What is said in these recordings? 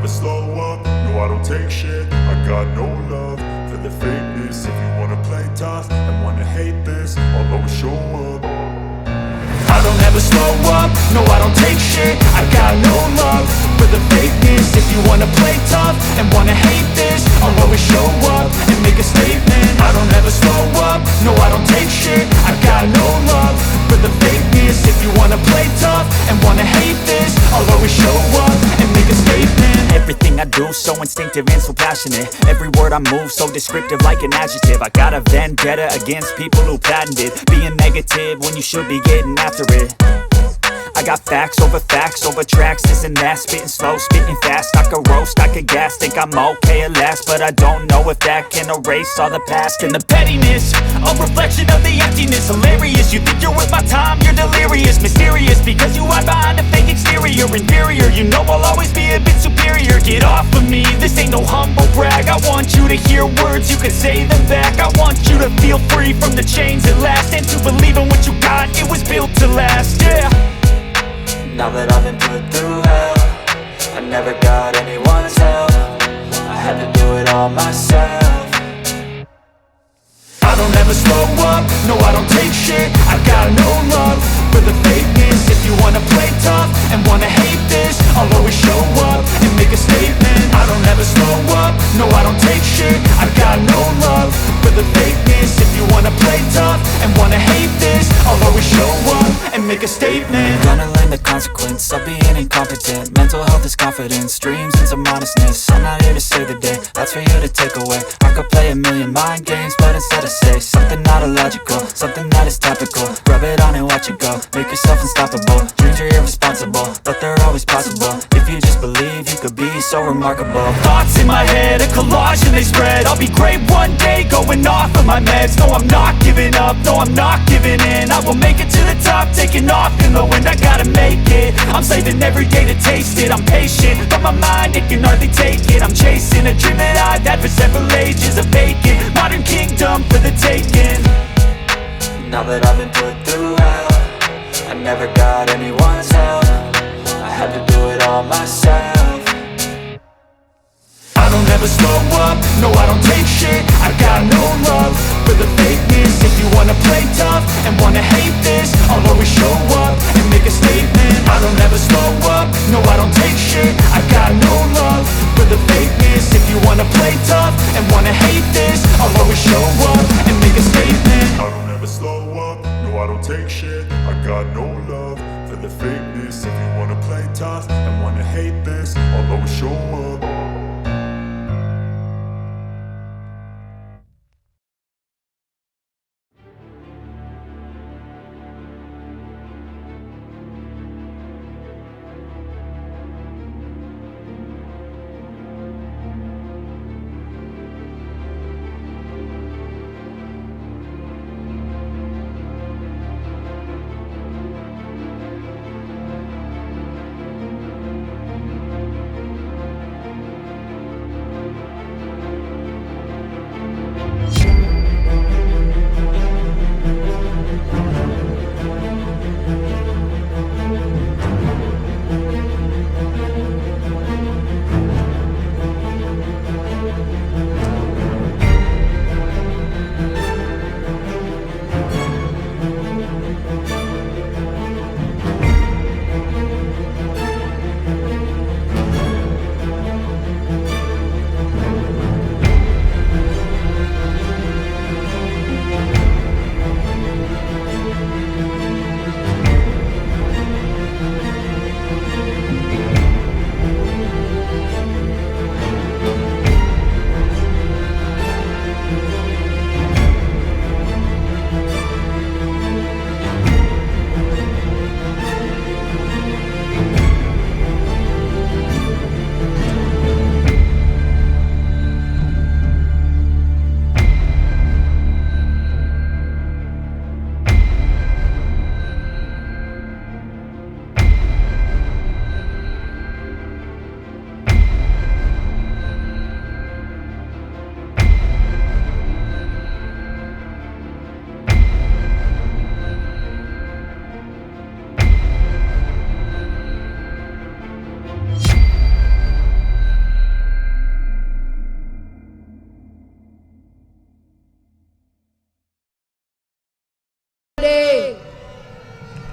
slow up, no I don't take shit. I got no love for the fakeness. If you wanna play tough and wanna hate this, I'll always show up. I don't ever slow up, no I don't take shit. I got no love for the fakeness. If you wanna play tough and wanna hate this, I'll always show up and make a statement. I don't ever slow up, no I don't take shit. I got no love for the fakeness. If you wanna play tough and wanna hate this, I'll always show up and make a statement. Everything I do so instinctive and so passionate. Every word I move so descriptive like an adjective. I got a vendetta against people who patented being negative when you should be getting after it. I got facts over tracks, this and that. Spitting slow, spitting fast. I could roast, I could gas. Think I'm okay at last, but I don't know if that can erase all the past. And the pettiness, a reflection of the emptiness. Hilarious, you think you're worth my time, you're delirious. Mysterious, because you hide behind a fake exterior. Inferior, you know I'll always be a bit superior. Get off of me, this ain't no humble brag. I want you to hear words, you can say them back. I want you to feel free from the chains at last, and to believe in what you got, it was built to last, yeah. Now that I've been put through hell, I never got anyone's help. I had to do it all myself. I don't ever slow up, no I don't take shit. I got no love for the fakeness. If you wanna play tough and wanna hate this, I'll always show up and make a statement. I don't ever slow up, no I don't take shit. I got no love for the fakeness. If you wanna play tough and wanna hate this, I'll always show up and make a statement. Gonna learn the consequence of being incompetent. Mental health is confidence, dreams and some honestness. I'm not here to save the day, that's for you to take away. I could play a million mind games, but instead I say something not illogical, something that is topical. Rub it on and watch it go, make yourself unstoppable. Dreams are irresponsible, but they're always possible. If you just believe, you could be so remarkable. Thoughts in my head, a collage and they spread. I'll be great one day, going off of my meds. No, I'm not giving up, no, I'm not giving in. I will make it to the top, taking off in the wind. I gotta make it, I'm saving every day to taste it. I'm patient, but my mind, it can hardly take it. I'm chasing a dream that I've had for several ages. A vacant, modern kingdom for the taking. Now that I've been put through hell, I never got anyone's help. I had to do it all myself. I don't ever slow up, no I don't take shit. I got no love for the fakeness. If you wanna play tough and wanna hate this, I'll always show up and make a statement. I don't ever slow up, no I don't take shit. I got no love for the fakeness. If you wanna play tough and wanna hate this, I'll always show up and make a statement. I don't ever slow up, no I don't take shit. I got no love for the fakeness. If you wanna play tough and wanna hate this, I'll always show up.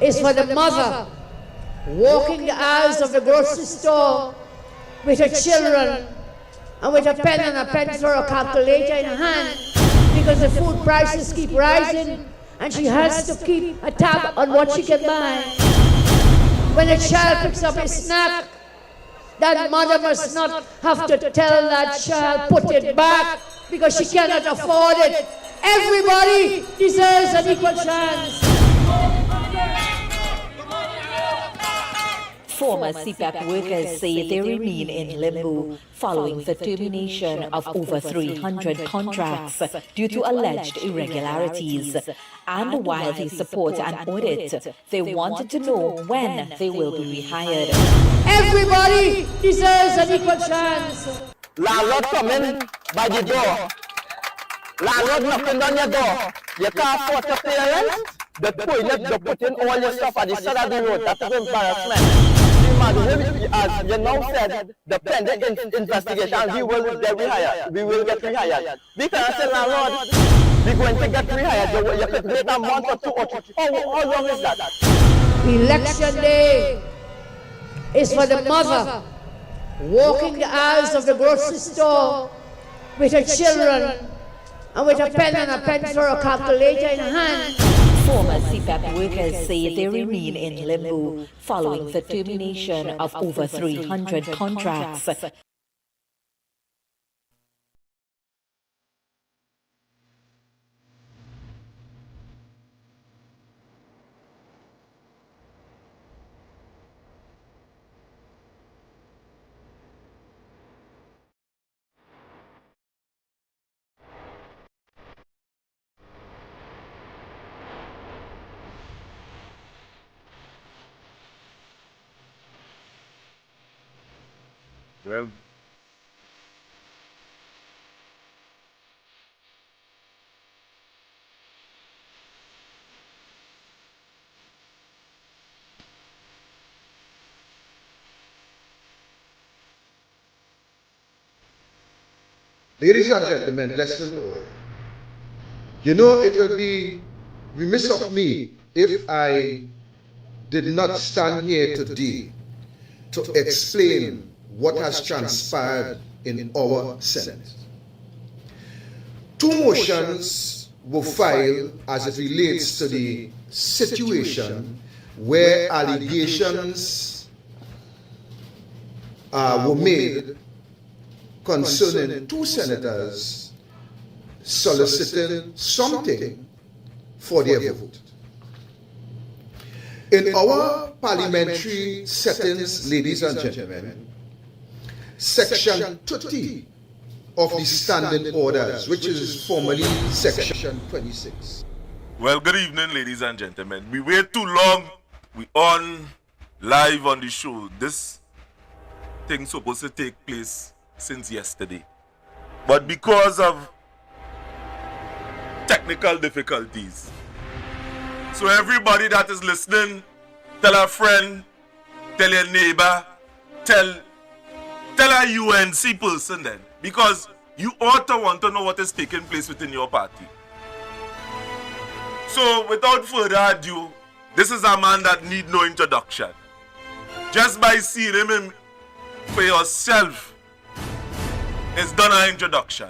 is for the mother walking the aisles of the grocery store with her children and with a pen and a pencil or a calculator in her hand because the food prices keep rising and she has to keep a tab on what she can buy. When a child picks up a snack, that mother must not have to tell that child put it back because she cannot afford it. Everybody deserves an equal chance. Former CEPEP workers say they remain in limbo following the termination of over 300 contracts due to alleged irregularities. And while they support an audit, they wanted to know when they will be rehired. Everybody deserves an equal chance. Landlord coming by the door. Landlord knocking on your door. You can't afford to pay rent. The toilet, you put in all your stuff at the side of the road. That is embarrassment. Imagine, as you now said, the pending investigation, we will get rehired. We will get rehired. We can't say, landlord, we're going to get rehired. You could wait a month or two or three. How long is that? Election day is for the mother walking the aisles of the grocery store with her children and with a pen and a pencil or a calculator in her hand. Former CEPEP workers say they remain in limbo following the termination of over 300 contracts. Well, ladies and gentlemen, listen. You know, it would be remiss of me if I did not stand here today to explain what has transpired in our Senate. Two motions were filed as it relates to the situation where allegations were made concerning two senators soliciting something for their vote. In our parliamentary settings, ladies and gentlemen, Section 30 of the Standing Orders, which is formally Section 26. well, good evening, ladies and gentlemen. We wait too long. We on live on the show. This thing supposed to take place since yesterday. But because of technical difficulties, so everybody that is listening, tell a friend, tell your neighbor, tell a UNC person then. Because you ought to want to know what is taking place within your party. So without further ado, this is a man that need no introduction. Just by seeing him for yourself is done an introduction.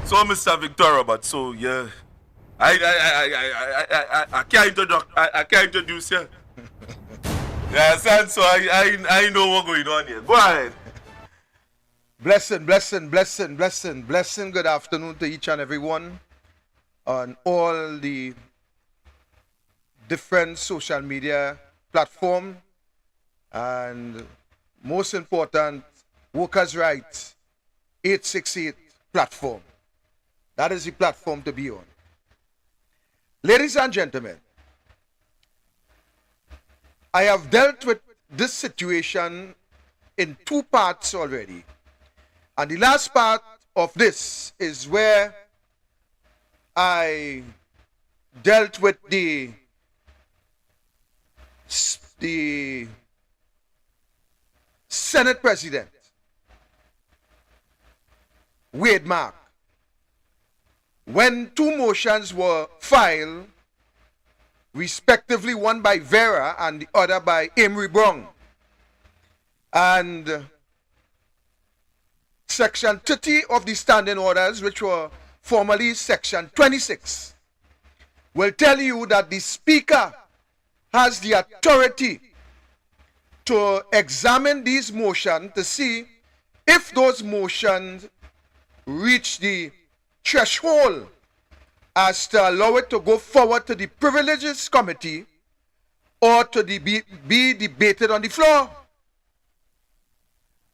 So Mr. Victor Robert, so yeah, I can't introduce you. Yeah, son, so I know what's going on here. Go ahead. Blessing. Good afternoon to each and everyone on all the different social media platforms, and most important, Workers' Rights 868 platform. That is the platform to be on. Ladies and gentlemen, I have dealt with this situation in two parts already. And the last part of this is where I dealt with the Senate President, Wade Mark, when two motions were filed respectively one by Vieira and the other by Emery Brown. And Section 30 of the standing orders, which were formerly Section 26, will tell you that the Speaker has the authority to examine these motions to see if those motions reach the threshold as to allow it to go forward to the Privileges Committee or to be debated on the floor.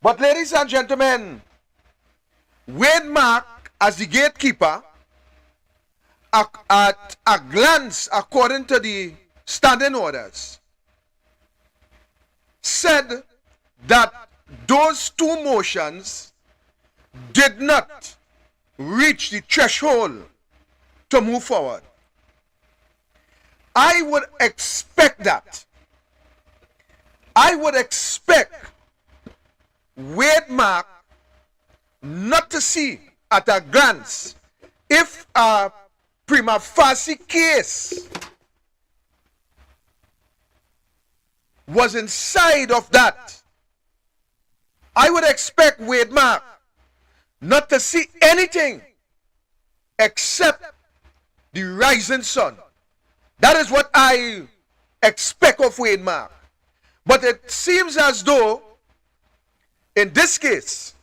But ladies and gentlemen, Wade Mark, as the gatekeeper, at a glance, according to the standing orders, said that those two motions did not reach the threshold to move forward. I would expect that. I would expect Wade Mark not to see at a glance if a prima facie case was inside of that. I would expect Wade Mark not to see anything except the rising sun. That is what I expect of Wade Mark. But it seems as though, in this case,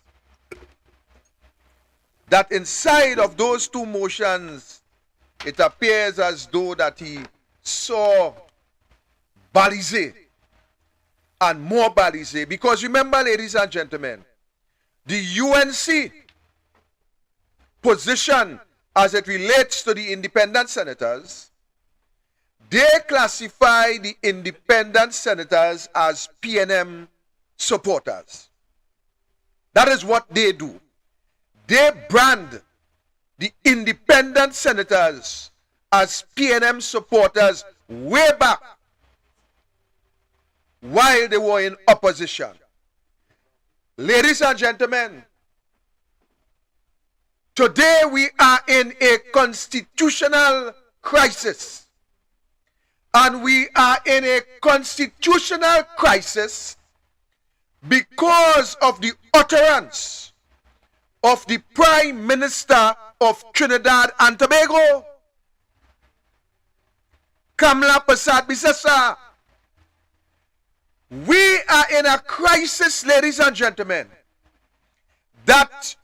that inside of those two motions, it appears as though that he saw balisé and more balisé. Because remember, ladies and gentlemen, the UNC position as it relates to the independent senators, they classify the independent senators as PNM supporters. That is what they do. They brand the independent senators as PNM supporters way back while they were in opposition. Ladies and gentlemen, today we are in a constitutional crisis. And we are in a constitutional crisis because of the utterance of the Prime Minister of Trinidad and Tobago, Kamla Persad-Bissessar. We are in a crisis, ladies and gentlemen, that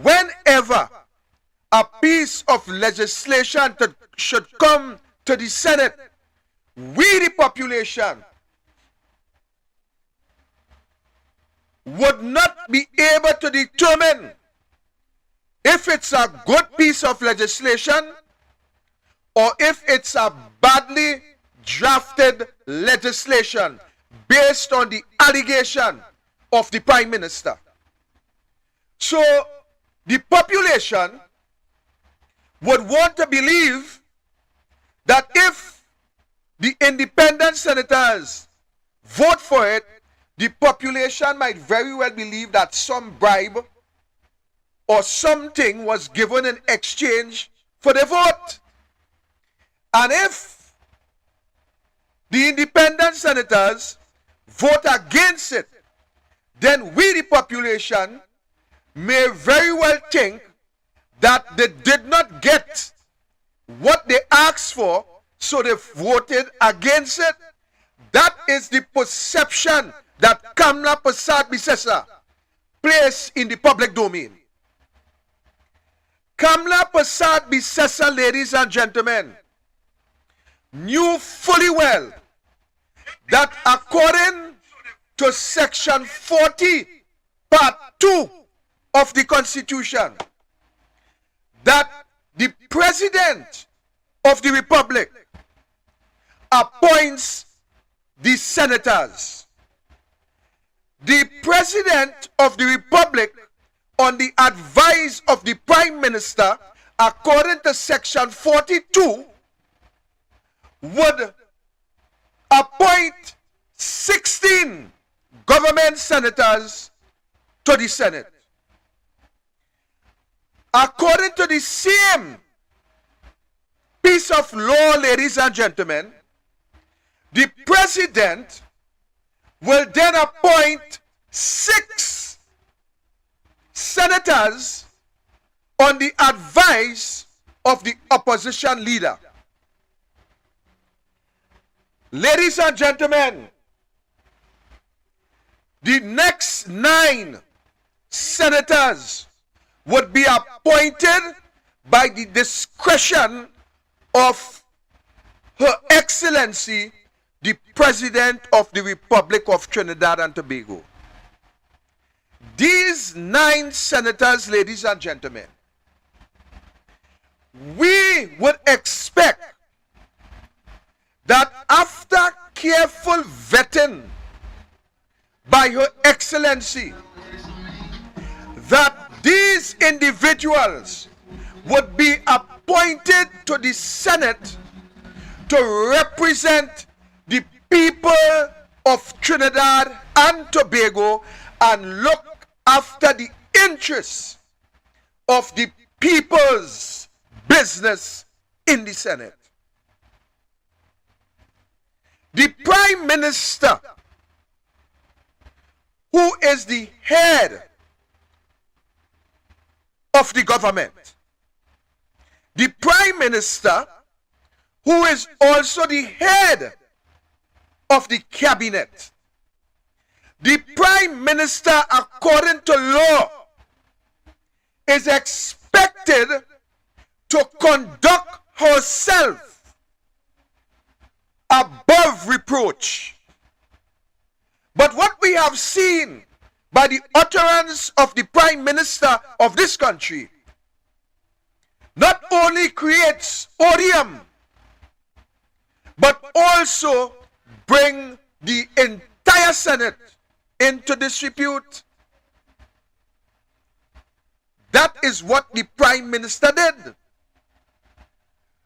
whenever a piece of legislation should come to the Senate, we, the population, would not be able to determine if it's a good piece of legislation or if it's a badly drafted legislation based on the allegation of the Prime Minister. So the population would want to believe that if the independent senators vote for it, the population might very well believe that some bribe or something was given in exchange for the vote. And if the independent senators vote against it, then we, the population, may very well think that they did not get what they asked for, so they voted against it. That is the perception that Kamla Persad-Bissessar placed in the public domain. Kamla Persad-Bissessar, ladies and gentlemen, knew fully well that according to Section 40, Part 2 of the Constitution, that the President of the Republic appoints the senators. The President of the Republic, on the advice of the Prime Minister, according to Section 42, would appoint 16 government senators to the Senate. According to the same piece of law, ladies and gentlemen, the president will then appoint 6 senators on the advice of the opposition leader. Ladies and gentlemen, the next 9 senators would be appointed by the discretion of Her Excellency, the President of the Republic of Trinidad and Tobago. These 9 senators, ladies and gentlemen, we would expect that after careful vetting by Her Excellency, that these individuals would be appointed to the Senate to represent the people of Trinidad and Tobago and look after the interests of the people's business in the Senate. The Prime Minister, who is the head of the government, the Prime Minister, who is also the head of the cabinet, the Prime Minister, according to law, is expected to conduct herself above reproach. But what we have seen by the utterance of the Prime Minister of this country not only creates odium, but also bring the entire Senate into disrepute. That is what the Prime Minister did.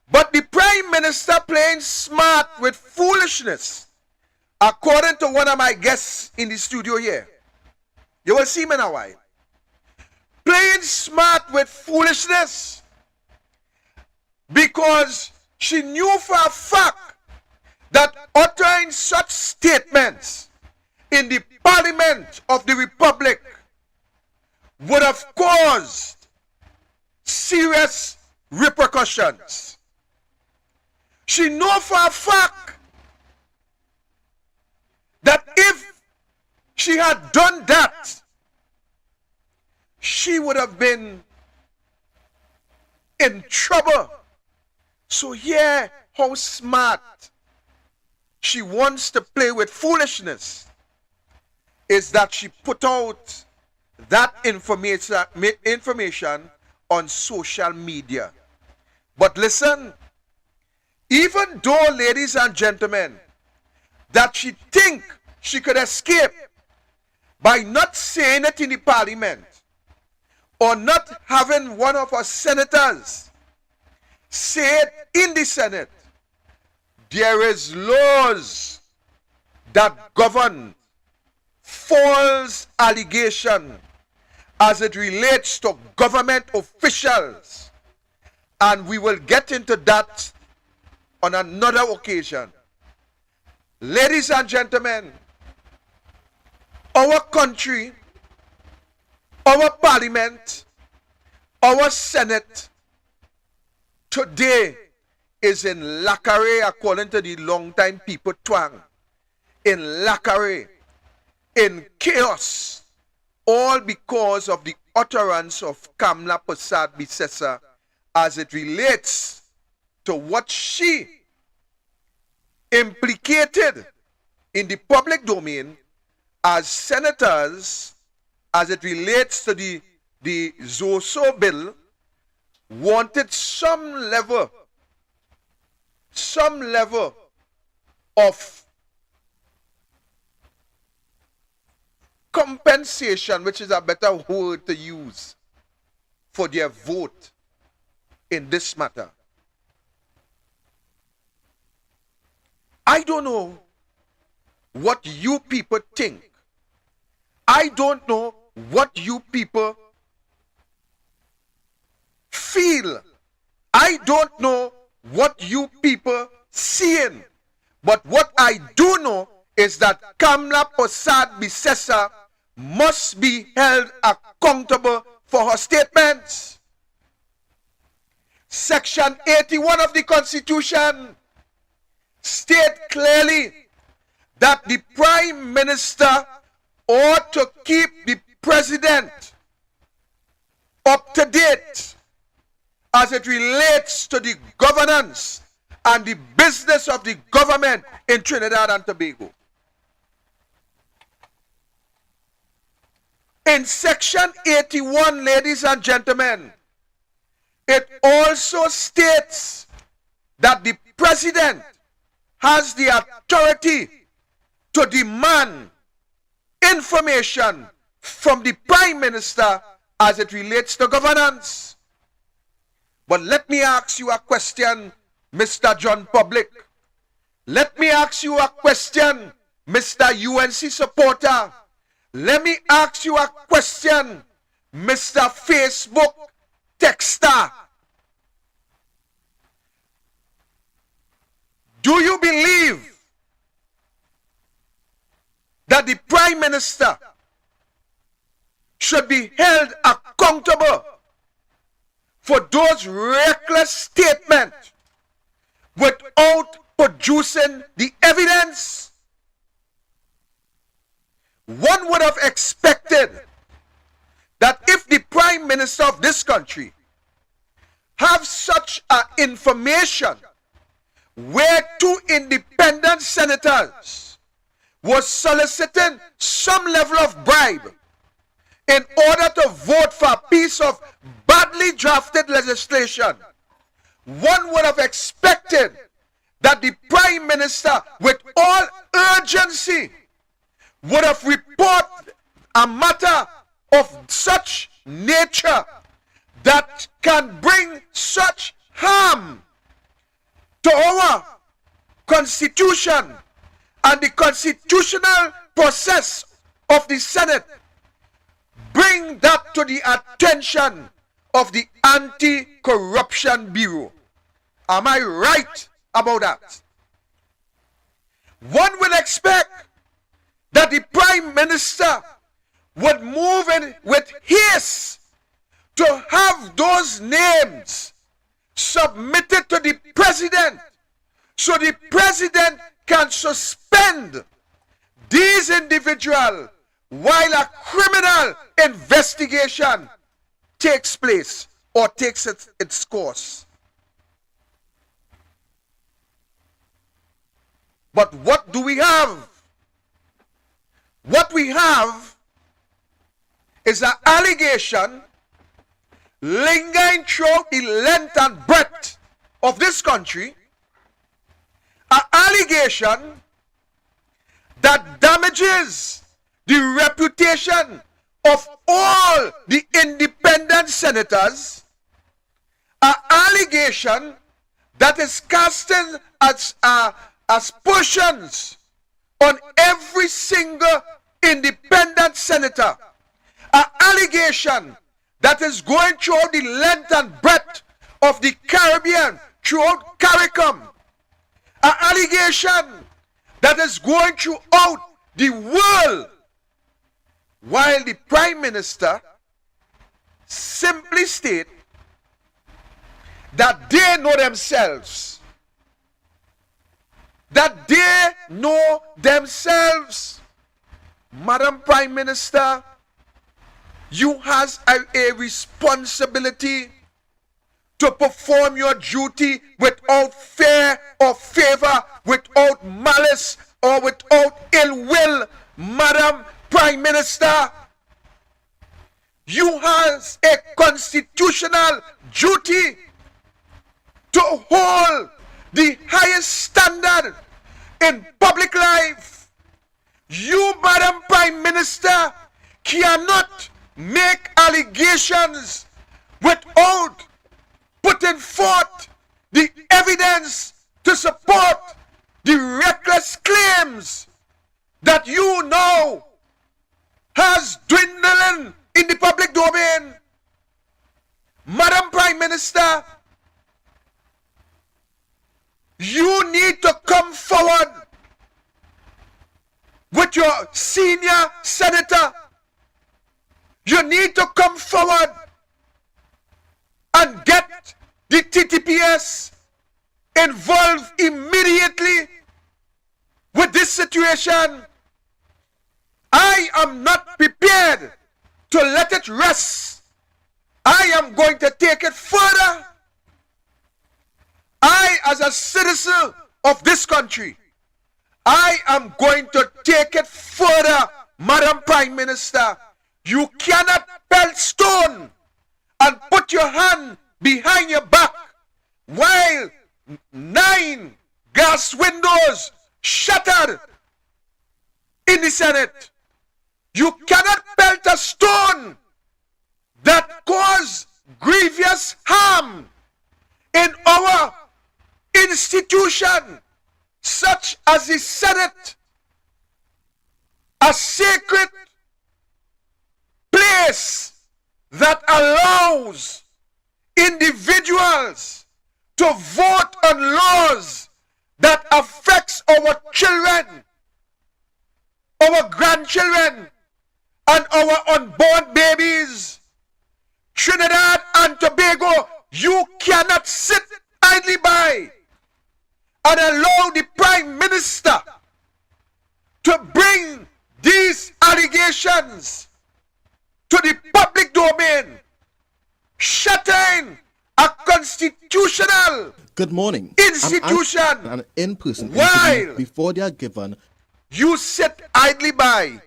But the Prime Minister playing smart with foolishness, according to one of my guests in the studio here. You will see me in a while. Playing smart with foolishness because she knew for a fact that uttering such statements in the Parliament of the Republic would have caused serious repercussions. She knew for a fact that if she had done that, she would have been in trouble. So yeah, how smart she wants to play with foolishness is that she put out that information on social media. But listen, even though, ladies and gentlemen, that she think she could escape by not saying it in the Parliament or not having one of her senators say it in the Senate, there is laws that govern false allegation as it relates to government officials, and we will get into that on another occasion. Ladies and gentlemen, our country, our Parliament, our Senate today is in lacqueray, according to the long-time people twang. In lacqueray, in chaos, all because of the utterance of Kamla Persad-Bissessar as it relates to what she implicated in the public domain as senators, as it relates to the ZOSO Bill, wanted some level of compensation, which is a better word to use, for their vote in this matter. I don't know what you people think. I don't know what you people feel. I don't know what you people seeing. But what I do know is that Kamla Persad-Bissessar must be held accountable for her statements. Section 81 of the Constitution states clearly that the Prime Minister ought to keep the President up to date as it relates to the governance and the business of the government in Trinidad and Tobago. In Section 81, ladies and gentlemen, it also states that the President has the authority to demand information from the Prime Minister as it relates to governance. But let me ask you a question, Mr. John Public. Let me ask you a question, Mr. UNC supporter. Let me ask you a question, Mr. Facebook texter. Do you believe that the Prime Minister should be held accountable for those reckless statements without producing the evidence? One would have expected that if the Prime Minister of this country have such information where two independent senators was soliciting some level of bribe in order to vote for a piece of badly drafted legislation, one would have expected that the Prime Minister, with all urgency, would have reported a matter of such nature that can bring such harm to our Constitution and the constitutional process of the Senate. Bring that to the attention of the Anti-Corruption Bureau. Am I right about that? One would expect that the Prime Minister would move in with haste to have those names submitted to the President so the President can suspend these individuals while a criminal investigation takes place or takes its course. But what do we have? What we have is an allegation lingering throughout the length and breadth of this country, an allegation that damages the reputation of all the independent senators, an allegation that is casting aspersions on every single independent senator, an allegation that is going throughout the length and breadth of the Caribbean, throughout CARICOM, an allegation that is going throughout the world, while the Prime Minister simply state that they know themselves. That they know themselves. Madam Prime Minister, you has a responsibility to perform your duty without fear or favor, without malice or without ill will. Madam Prime Minister, you has a constitutional duty to hold the highest standard in public life. You, Madam Prime Minister, cannot make allegations without putting forth the evidence to support the reckless claims that you know has dwindled in the public domain. Madam Prime Minister, You need to come forward with your senior senator. You need to come forward and get the TTPS involved immediately with this situation. I am not prepared to let it rest. I am going to take it further. I, as a citizen of this country, I am going to take it further, Madam Prime Minister. You cannot pelt stone and put your hand behind your back while 9 glass windows shattered in the Senate. You cannot pelt a stone that cause grievous harm in our institution, such as the Senate, a sacred place that allows individuals to vote on laws that affects our children, our grandchildren, and our unborn babies. Trinidad and Tobago, you cannot sit idly by and allow the Prime Minister to bring these allegations to the public domain, shattering a constitutional Good morning. institution. An in-person While interview before they are given. You sit idly by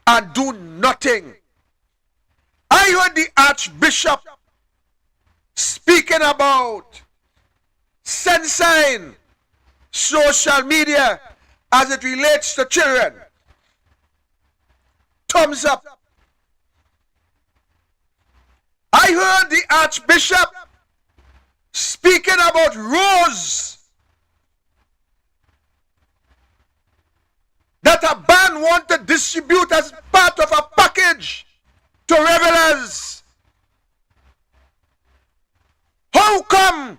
and do nothing. I heard the Archbishop speaking about censoring social media as it relates to children. Thumbs up. I heard the Archbishop speaking about Rose, that a band want to distribute as part of a package to revelers. How come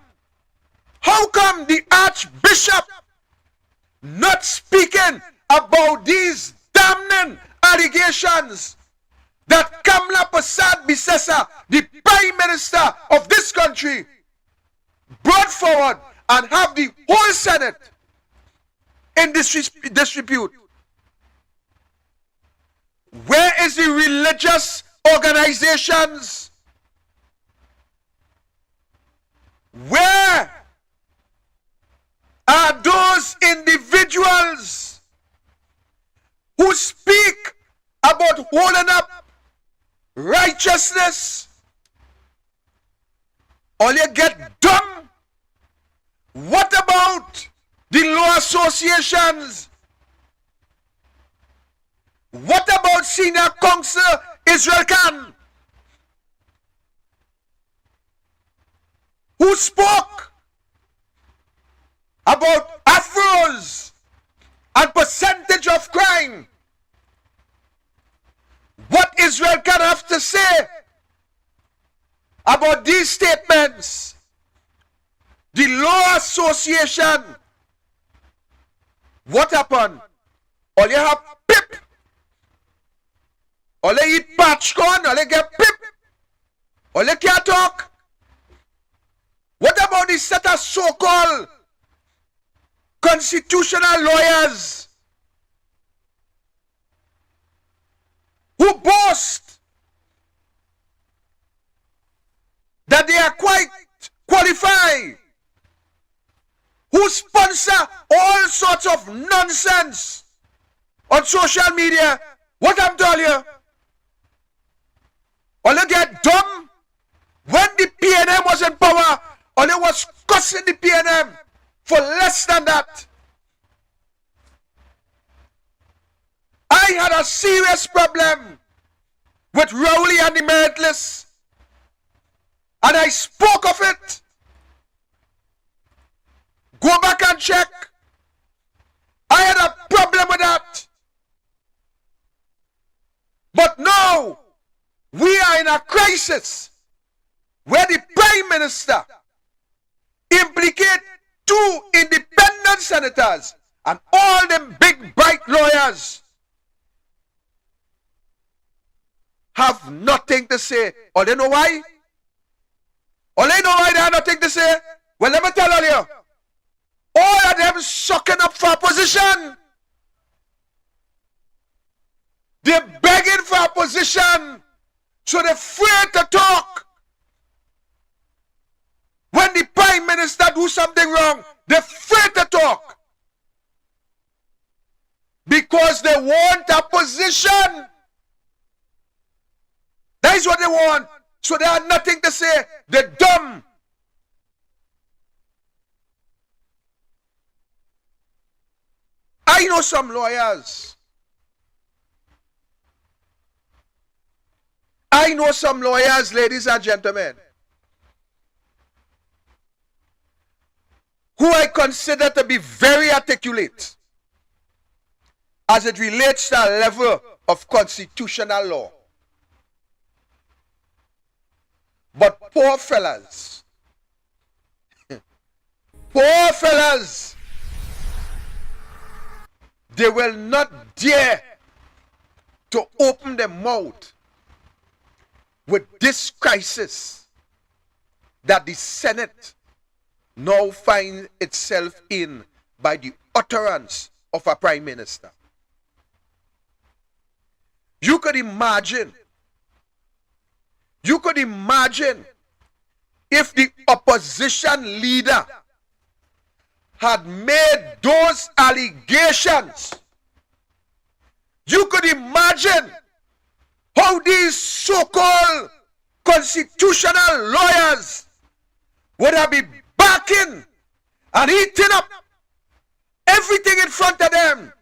the Archbishop not speaking about these damning allegations that Kamla Persad-Bissessar, the Prime Minister of this country, brought forward and have the whole Senate in disrepute? Where is the religious organizations? Where are those individuals who speak about holding up righteousness? All you get dumb? What about the law associations? What about Senior Counsel Israel Khan, who spoke about afros and percentage of crime? What Israel Khan have to say about these statements? The Law Association, what happened? All you have pip. All you eat patchcorn, all you get pip. All you can't talk. What about the set of so-called constitutional lawyers who boast that they are quite qualified, who sponsor all sorts of nonsense on social media? What I'm telling you? All you get dumb? When the PNM was in power, all you was cussing the PNM for less than that. I had a serious problem with Rowley and the meritless, and I spoke of it. Go back and check. I had a problem with that. But now, we are in a crisis where the Prime Minister implicate 2 independent senators and all them big bright lawyers have nothing to say. Or they know why? Or they know why they have nothing to say? Well, let me tell you. All of them sucking up for a position. They're begging for a position. So they're afraid to talk. When the Prime Minister do something wrong, they're afraid to talk. Because they want a position. That is what they want. So they have nothing to say. They're dumb. I know some lawyers. I know some lawyers, ladies and gentlemen, who I consider to be very articulate as it relates to a level of constitutional law. But poor fellas, they will not dare to open their mouth with this crisis that the Senate now finds itself in by the utterance of a Prime Minister. You could imagine if the opposition leader had made those allegations. You could imagine how these so-called constitutional lawyers would have been backing and eating up everything in front of them,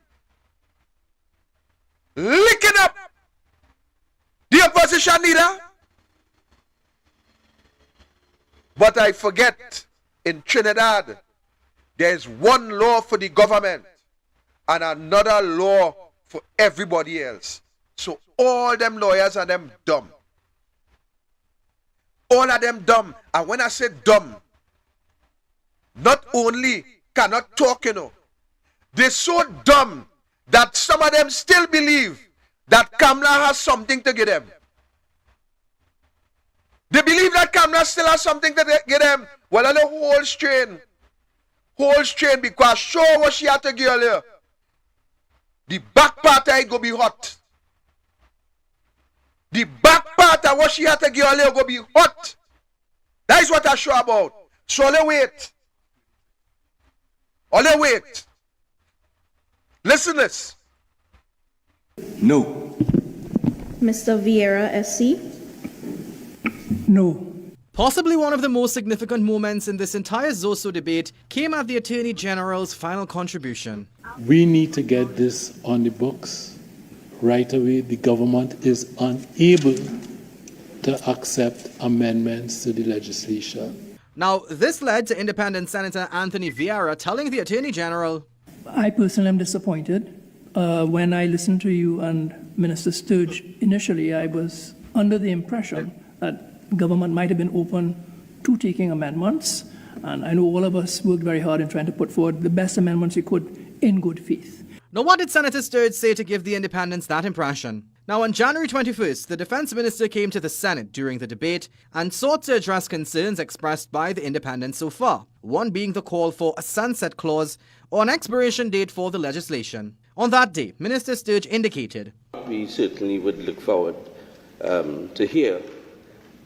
licking up the opposition leader. But I forget, in Trinidad, there is one law for the government and another law for everybody else. So all them lawyers are them dumb. All of them dumb. And when I say dumb, not only cannot talk, they're so dumb that some of them still believe that Kamla has something to give them. They believe that Kamla still has something to give them. Well, on the whole strain, because show what she had to give earlier. The back part of it go be hot. The back part of what she had to give earlier go be hot. That is what I show about. So only wait. Only wait. Listen this. No. Mr. Vieira, SC. No. Possibly one of the most significant moments in this entire ZOSO debate came at the Attorney General's final contribution. We need to get this on the books right away. The government is unable to accept amendments to the legislation. Now, this led to Independent Senator Anthony Vieira telling the Attorney General, I personally am disappointed. When I listened to you and Minister Sturge initially, I was under the impression that government might have been open to taking amendments. And I know all of us worked very hard in trying to put forward the best amendments we could in good faith. Now, what did Senator Sturge say to give the independents that impression? Now, on January 21st, the Defense Minister came to the Senate during the debate and sought to address concerns expressed by the independents so far, one being the call for a sunset clause or an expiration date for the legislation. On that day, Minister Sturge indicated, we certainly would look forward to hear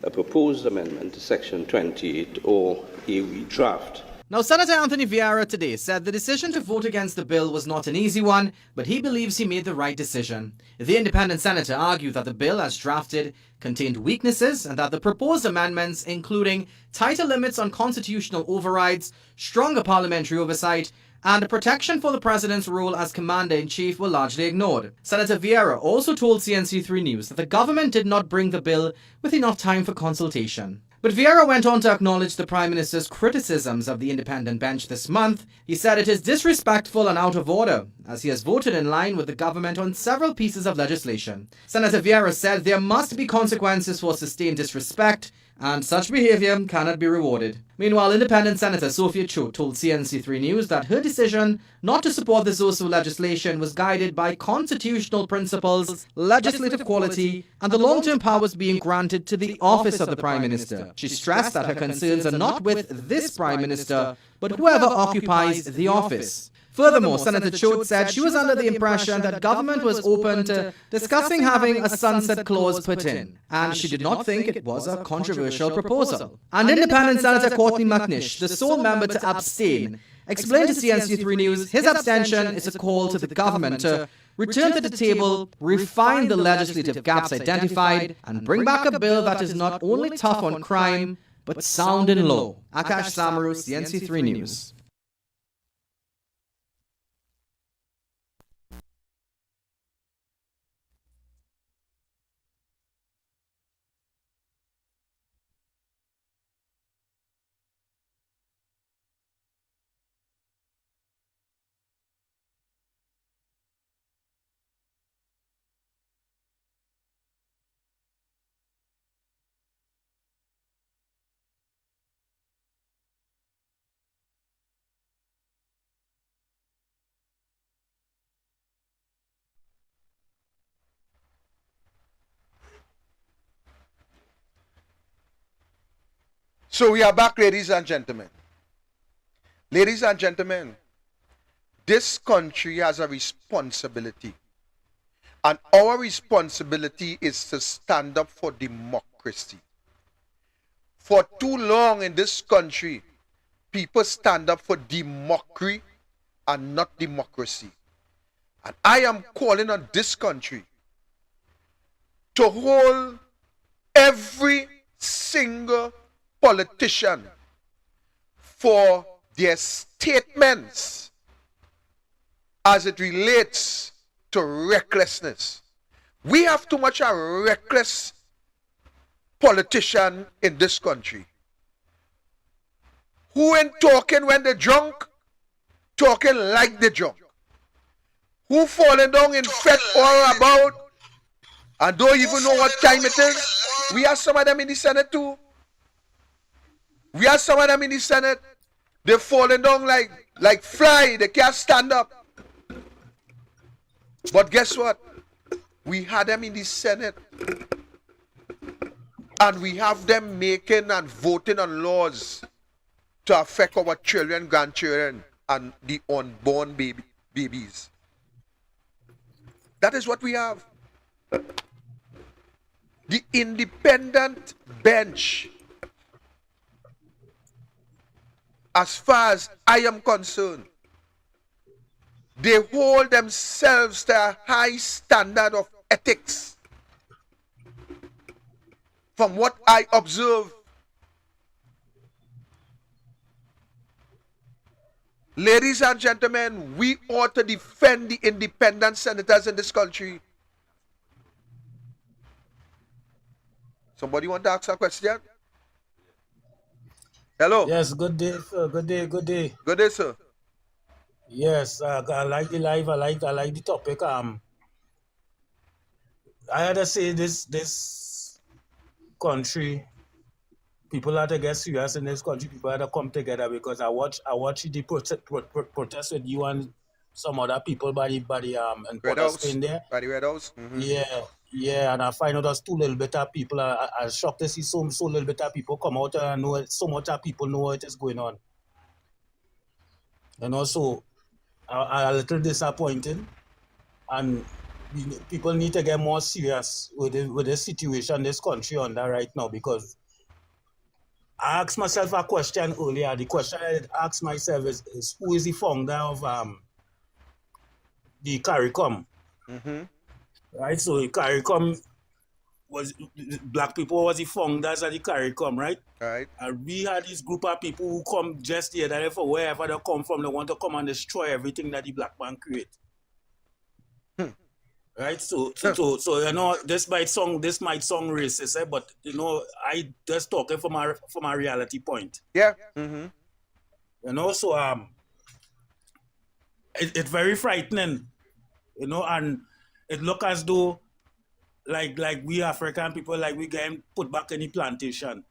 a proposed amendment to Section 28 or a redraft. Now, Senator Anthony Vieira today said the decision to vote against the bill was not an easy one, but he believes he made the right decision. The independent senator argued that the bill as drafted contained weaknesses and that the proposed amendments, including tighter limits on constitutional overrides, stronger parliamentary oversight, and protection for the president's role as commander-in-chief were largely ignored. Senator Vieira also told CNC3 News that the government did not bring the bill with enough time for consultation. But Vieira went on to acknowledge the Prime Minister's criticisms of the independent bench this month. He said it is disrespectful and out of order, as he has voted in line with the government on several pieces of legislation. Senator Vieira said there must be consequences for sustained disrespect and such behavior cannot be rewarded. Meanwhile, independent Senator Sophia Chote told CNC3 News that her decision not to support the ZOSO legislation was guided by constitutional principles, legislative quality, and the long-term powers being granted to the office of the Prime Minister. She stressed that her concerns are not with this Prime Minister, but whoever occupies the office. Furthermore, Senator Chote said she was under the impression that government was open to discussing having a sunset clause put in, and she did not think it was a controversial proposal. And independent Senator Courtney McNish, the sole member to abstain, explained to CNC3 News his abstention is a call to the government to return to the table, refine the legislative gaps identified, and bring back a bill that is not only tough on crime, but sound in law. Akash Samaru, CNC3 News. So we are back, ladies and gentlemen. Ladies and gentlemen, this country has a responsibility. And our responsibility is to stand up for democracy. For too long in this country, people stand up for democracy and not democracy. And I am calling on this country to hold every single politician for their statements as it relates to recklessness. We have too much a reckless politician in this country who ain't talking when they're drunk, talking like they're drunk, who falling down in fret all about and don't even know what time it is. We have some of them in the Senate too. We have some of them in the Senate. They're falling down like fly. They can't stand up. But guess what? We had them in the Senate. And we have them making and voting on laws to affect our children, grandchildren, and the unborn babies. That is what we have. The independent bench, as far as I am concerned, they hold themselves to a high standard of ethics. From what I observe, ladies and gentlemen, we ought to defend the independent senators in this country. Somebody want to ask a question? Hello. Yes, good day, sir. Good day, good day. Good day, sir. Yes, I like the live. I like the topic. I had to say this country, people had to get serious in this country. People had to come together because I watch the protest with you and some other people by the and Red House. in there. By the Red House. Mm-hmm. Yeah, and I find out there's too little bit of people. I'm shocked to see so little bit of people come out and know it, so much of people know what is going on. And also, I'm a little disappointed, and people need to get more serious with the situation this country under right now, because I asked myself a question earlier. The question I asked myself is who is the founder of the CARICOM? Mm-hmm. Right, so the CARICOM was black people was the founders of the CARICOM, right? Right. And we had this group of people who come just the other day for wherever they come from. They want to come and destroy everything that the black man create. Right, so you know, this might sound racist, but you know, I just talking from a reality point. Yeah. Mm-hmm. You know, so it's very frightening, you know, and it look as though like we African people, like we getting put back in the plantation.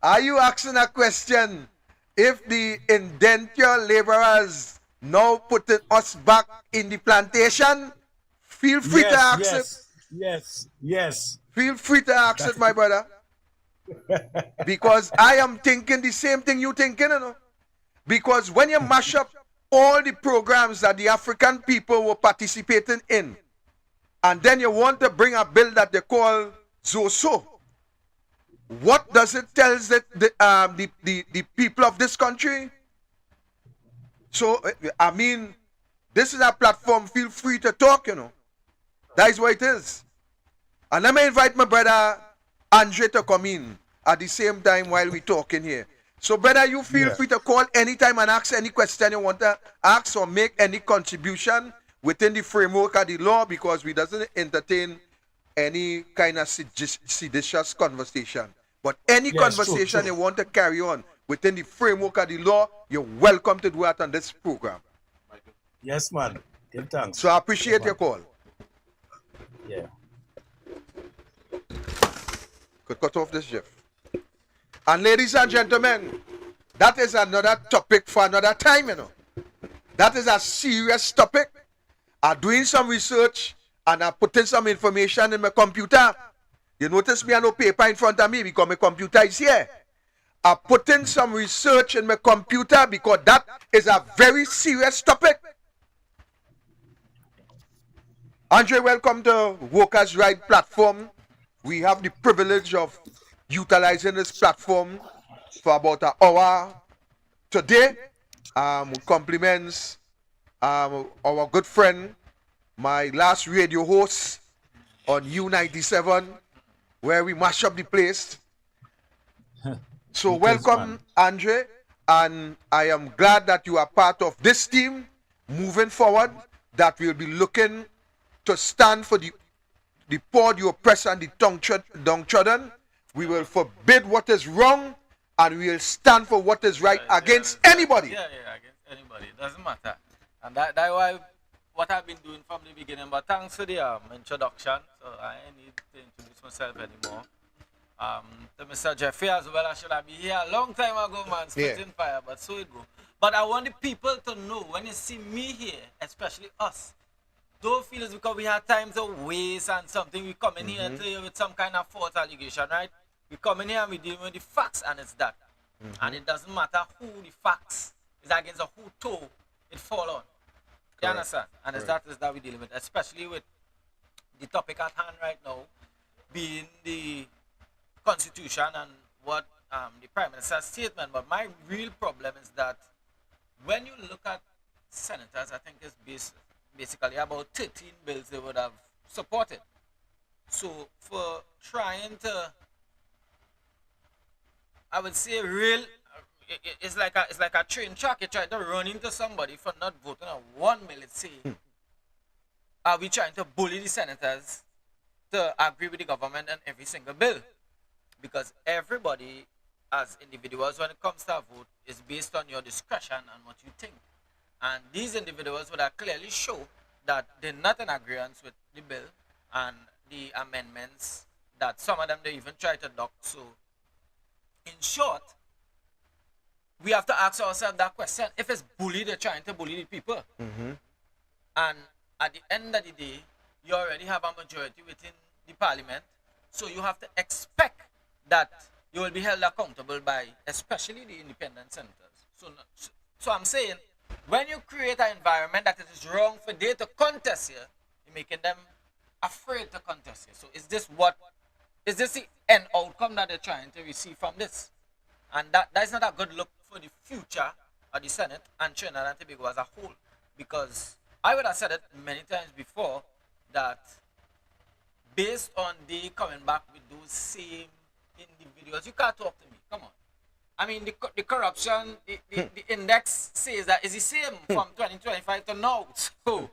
Are you asking a question? If the indentured laborers now putting us back in the plantation, feel free to ask it. Yes. Feel free to ask it, my brother. Because I am thinking the same thing you thinking, you know. Because when you mash up all the programs that the African people were participating in, and then you want to bring a bill that they call ZOSO, what does it tell the people of this country? So, I mean, this is a platform, feel free to talk, you know. That is what it is. And let me invite my brother Andre to come in at the same time while we talking here. So, brother, you feel free to call anytime and ask any question you want to ask or make any contribution within the framework of the law, because we doesn't entertain any kind of seditious conversation. But any conversation you want to carry on within the framework of the law, you're welcome to do it on this program. Yes, man. Give thanks. So I appreciate your call. Yeah. Could cut off this, Jeff. And ladies and gentlemen, that is another topic for another time, you know. That is a serious topic. I'm doing some research and I'm putting some information in my computer. You notice me, I have no paper in front of me because my computer is here. I'm putting some research in my computer because that is a very serious topic. Andre, welcome to Workers' Right Platform. We have the privilege of utilizing this platform for about an hour today. Compliments our good friend, my last radio host on U97, where we mash up the place. So welcome, Andre, and I am glad that you are part of this team moving forward, that will be looking to stand for the poor, the oppressed, and the downtrodden. We will forbid what is wrong, and we will stand for what is right against anybody. Yeah, against anybody. It doesn't matter. And that's why what I've been doing from the beginning. But thanks for the introduction. So I ain't need to introduce myself anymore. To Mr. Jeffrey as well, I should have been here a long time ago, man, spitting fire, but so it go. But I want the people to know, when you see me here, especially us, don't feel it's because we have time to waste and something. We come in here to you with some kind of false allegation, right? We come in here and we deal with the facts, and it's that. And it doesn't matter who the facts is against or who toe it fall on. You understand? And it's that we deal with, especially with the topic at hand right now, being the Constitution and what the Prime Minister's statement. But my real problem is that when you look at senators, I think it's basically about 13 bills they would have supported. So for trying to, I would say, it's like a train track. You try to run into somebody for not voting on one bill. It's saying, are we trying to bully the senators to agree with the government on every single bill? Because everybody, as individuals, when it comes to a vote, is based on your discretion and what you think. And these individuals would have clearly show that they're not in agreement with the bill and the amendments that some of them they even try to adopt. So, in short, we have to ask ourselves that question. If it's bully, they're trying to bully the people. And at the end of the day, you already have a majority within the parliament. So you have to expect that you will be held accountable by especially the independent senators. So I'm saying, when you create an environment that it is wrong for they to contest here, you're making them afraid to contest here. So is this the end outcome that they're trying to receive from this? And that is not a good look for the future of the Senate and Trinidad and Tobago as a whole. Because I would have said it many times before that based on they coming back with those same individuals, you can't talk to me. Come on. I mean, the corruption, the index says that is the same from 2025 to now. So,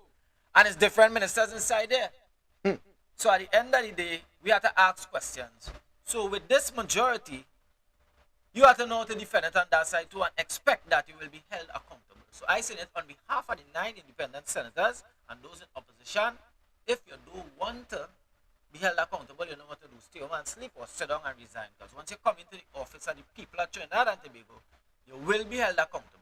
and it's different ministers inside there. So at the end of the day, we have to ask questions. So with this majority, you have to know to defend it on that side too and expect that you will be held accountable. So I say it on behalf of the 9 independent senators and those in opposition. If you don't want to be held accountable, you know what to do. stay home and sleep or sit down and resign. Because once you come into the office of the people of Trinidad and Tobago, you will be held accountable.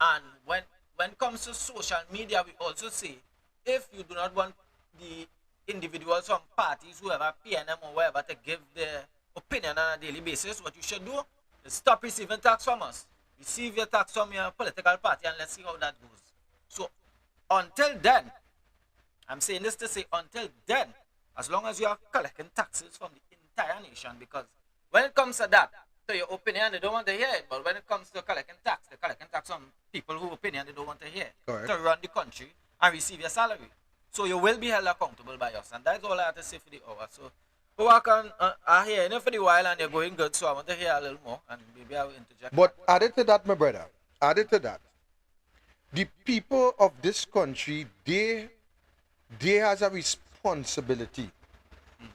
And when it comes to social media, we also say, if you do not want the individuals from parties, whoever, PNM or wherever, to give their opinion on a daily basis, what you should do is stop receiving tax from us. Receive your tax from your political party and let's see how that goes. So until then, I'm saying this to say until then, as long as you are collecting taxes from the entire nation, because when it comes to that, to your opinion, they don't want to hear it, but when it comes to collecting tax, they're collecting tax from people whose opinion they don't want to hear, Correct. to run the country and receive your salary. So you will be held accountable by us, and that's all I have to say for the hour. So I hear enough for the while and you're going good, so I want to hear a little more, and maybe I will interject. But added to that, my brother, added to that, the people of this country, they has a responsibility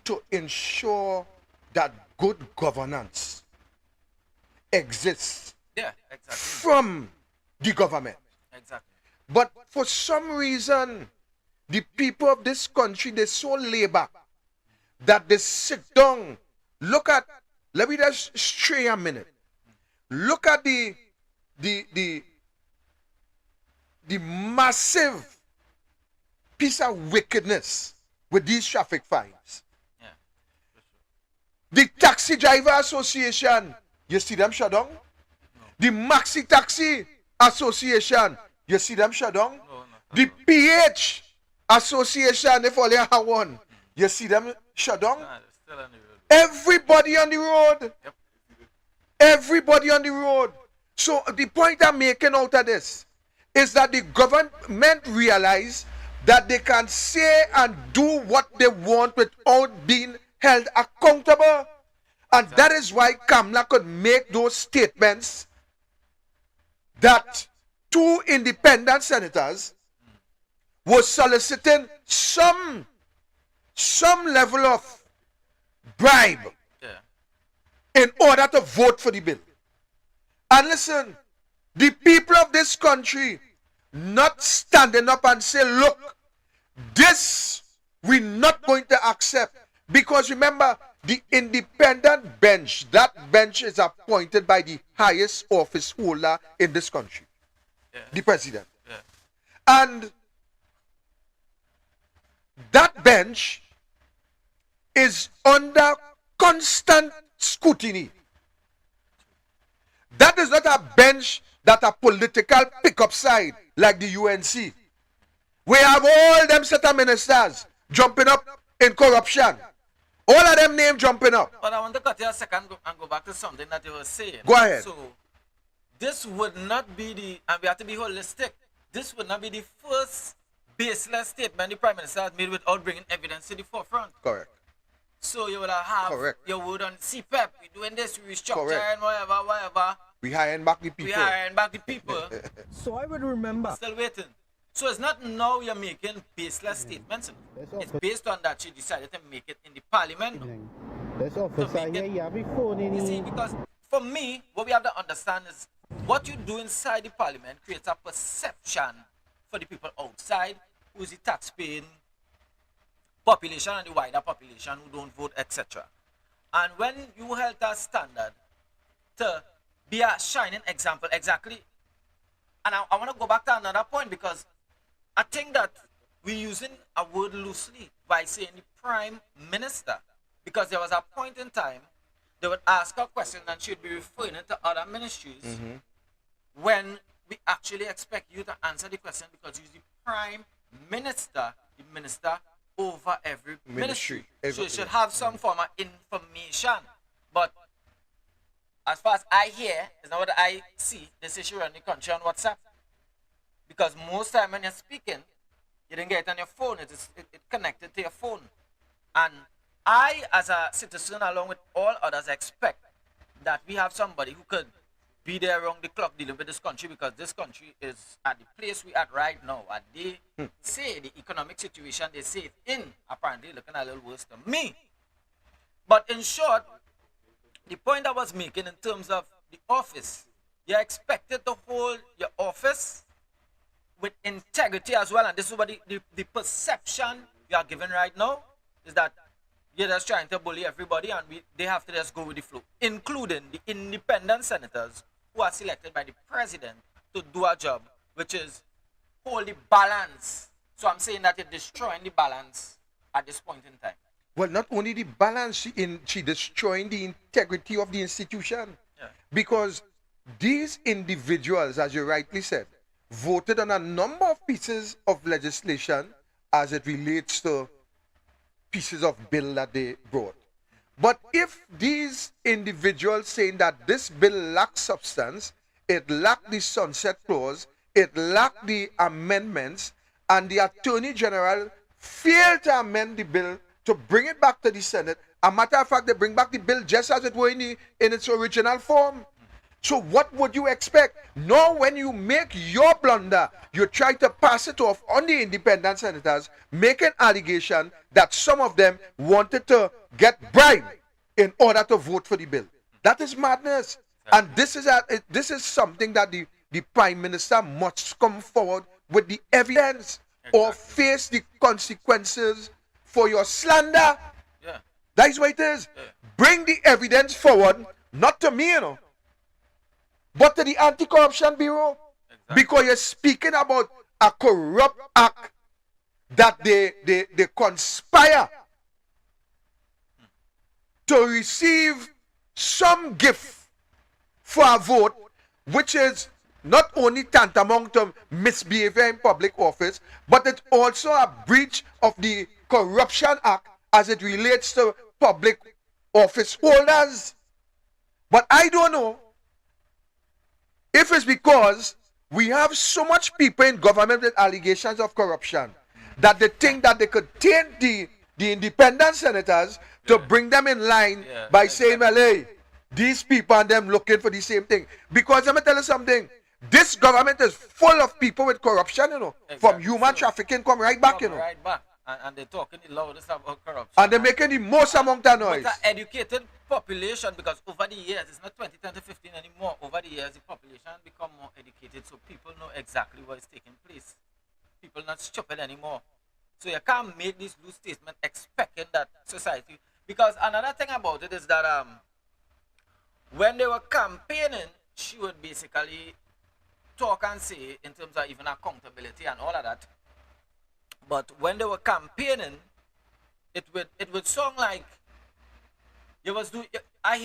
to ensure that good governance exists from the government. Exactly. But for some reason, the people of this country, they're so laid back that they sit down. Let me just stray a minute. Look at the massive piece of wickedness with these traffic fines. Yeah. The Taxi Driver Association, you see them shut down? The Maxi Taxi Association, you see them shut down? The PH Association, if only I have one, you see them shut down? Everybody on the road. Yep. Everybody on the road. So the point I'm making out of this is that the government realize that they can say and do what they want without being held accountable. And that is why Kamla could make those statements that two independent senators were soliciting some level of bribe in order to vote for the bill. And listen, the people of this country not standing up and say, look, this we're not going to accept. Because remember, the independent bench, that bench is appointed by the highest office holder in this country, the president. And that bench is under constant scrutiny. That is not a bench that a political pickup side like the UNC. We have all them set of ministers jumping up in corruption. All of them names jumping up. But I want to cut you a second and go back to something that you were saying. Go ahead. So, this would not be the, and we have to be holistic, this would not be the first baseless statement the Prime Minister has made without bringing evidence to the forefront. Correct. So you will have your word on CEPEP, we're doing this, we restructure and whatever. We hiring back the people. We hiring back the people. So I would remember. Still waiting. So it's not now you're making baseless statements. It's based on that you decided to make it in the parliament. You see, because for me, what we have to understand is what you do inside the parliament creates a perception for the people outside, who's the tax-paying population and the wider population who don't vote, etc. And when you held that standard to be a shining example, exactly, and I want to go back to another point because I think that we're using a word loosely by saying the Prime Minister, because there was a point in time they would ask a question and she'd be referring it to other ministries when we actually expect you to answer the question because you're the Prime Minister, the minister over every ministry. So you should have some form of information. But as far as I hear, it's not what I see, this issue around the country on WhatsApp. Because most time when you're speaking, you didn't get it on your phone, it connected to your phone. And I, as a citizen, along with all others, expect that we have somebody who could be there around the clock dealing with this country, because this country is at the place we at right now. And they say the economic situation they say it in, apparently looking a little worse than me. But in short, the point I was making in terms of the office, you're expected to hold your office with integrity as well. And this is what the perception you are given right now is that You're just trying to bully everybody, and they have to just go with the flow, including the independent senators who are selected by the president to do a job, which is hold the balance. So I'm saying that you're destroying the balance at this point in time. Well, not only the balance, she destroying the integrity of the institution. Yeah. Because these individuals, as you rightly said, voted on a number of pieces of legislation as it relates to pieces of bill that they brought. But if these individuals saying that this bill lacks substance, it lacked the sunset clause, it lacked the amendments, and the Attorney General failed to amend the bill to bring it back to the Senate. A matter of fact, they bring back the bill just as it were in its original form. So what would you expect? Now when you make your blunder, you try to pass it off on the independent senators, make an allegation that some of them wanted to get bribed in order to vote for the bill. That is madness. And this is something that the Prime Minister must come forward with the evidence or face the consequences for your slander. Yeah. That is what it is. Yeah. Bring the evidence forward, not to me, but to the Anti-Corruption Bureau. Because you're speaking about a corrupt act that they conspire to receive some gift for a vote, which is not only tantamount to misbehavior in public office, but it's also a breach of the Corruption Act as it relates to public office holders. But I don't know if it's because we have so much people in government with allegations of corruption that they think that they could taint the independent senators to bring them in line by saying, well, hey, these people and them looking for the same thing. Because let me tell you something, this government is full of people with corruption, from human trafficking come right back, Right back. And they're talking the loudest about corruption. And they're making the most amount of noise. But an educated population, because over the years, it's not 2010 to 15 anymore. Over the years, the population become more educated, so people know exactly what is taking place. People not stupid anymore. So you can't make this loose statement expecting that society. Because another thing about it is that when they were campaigning, she would basically talk and say in terms of even accountability and all of that. But when they were campaigning, it would sound like you was do. I'm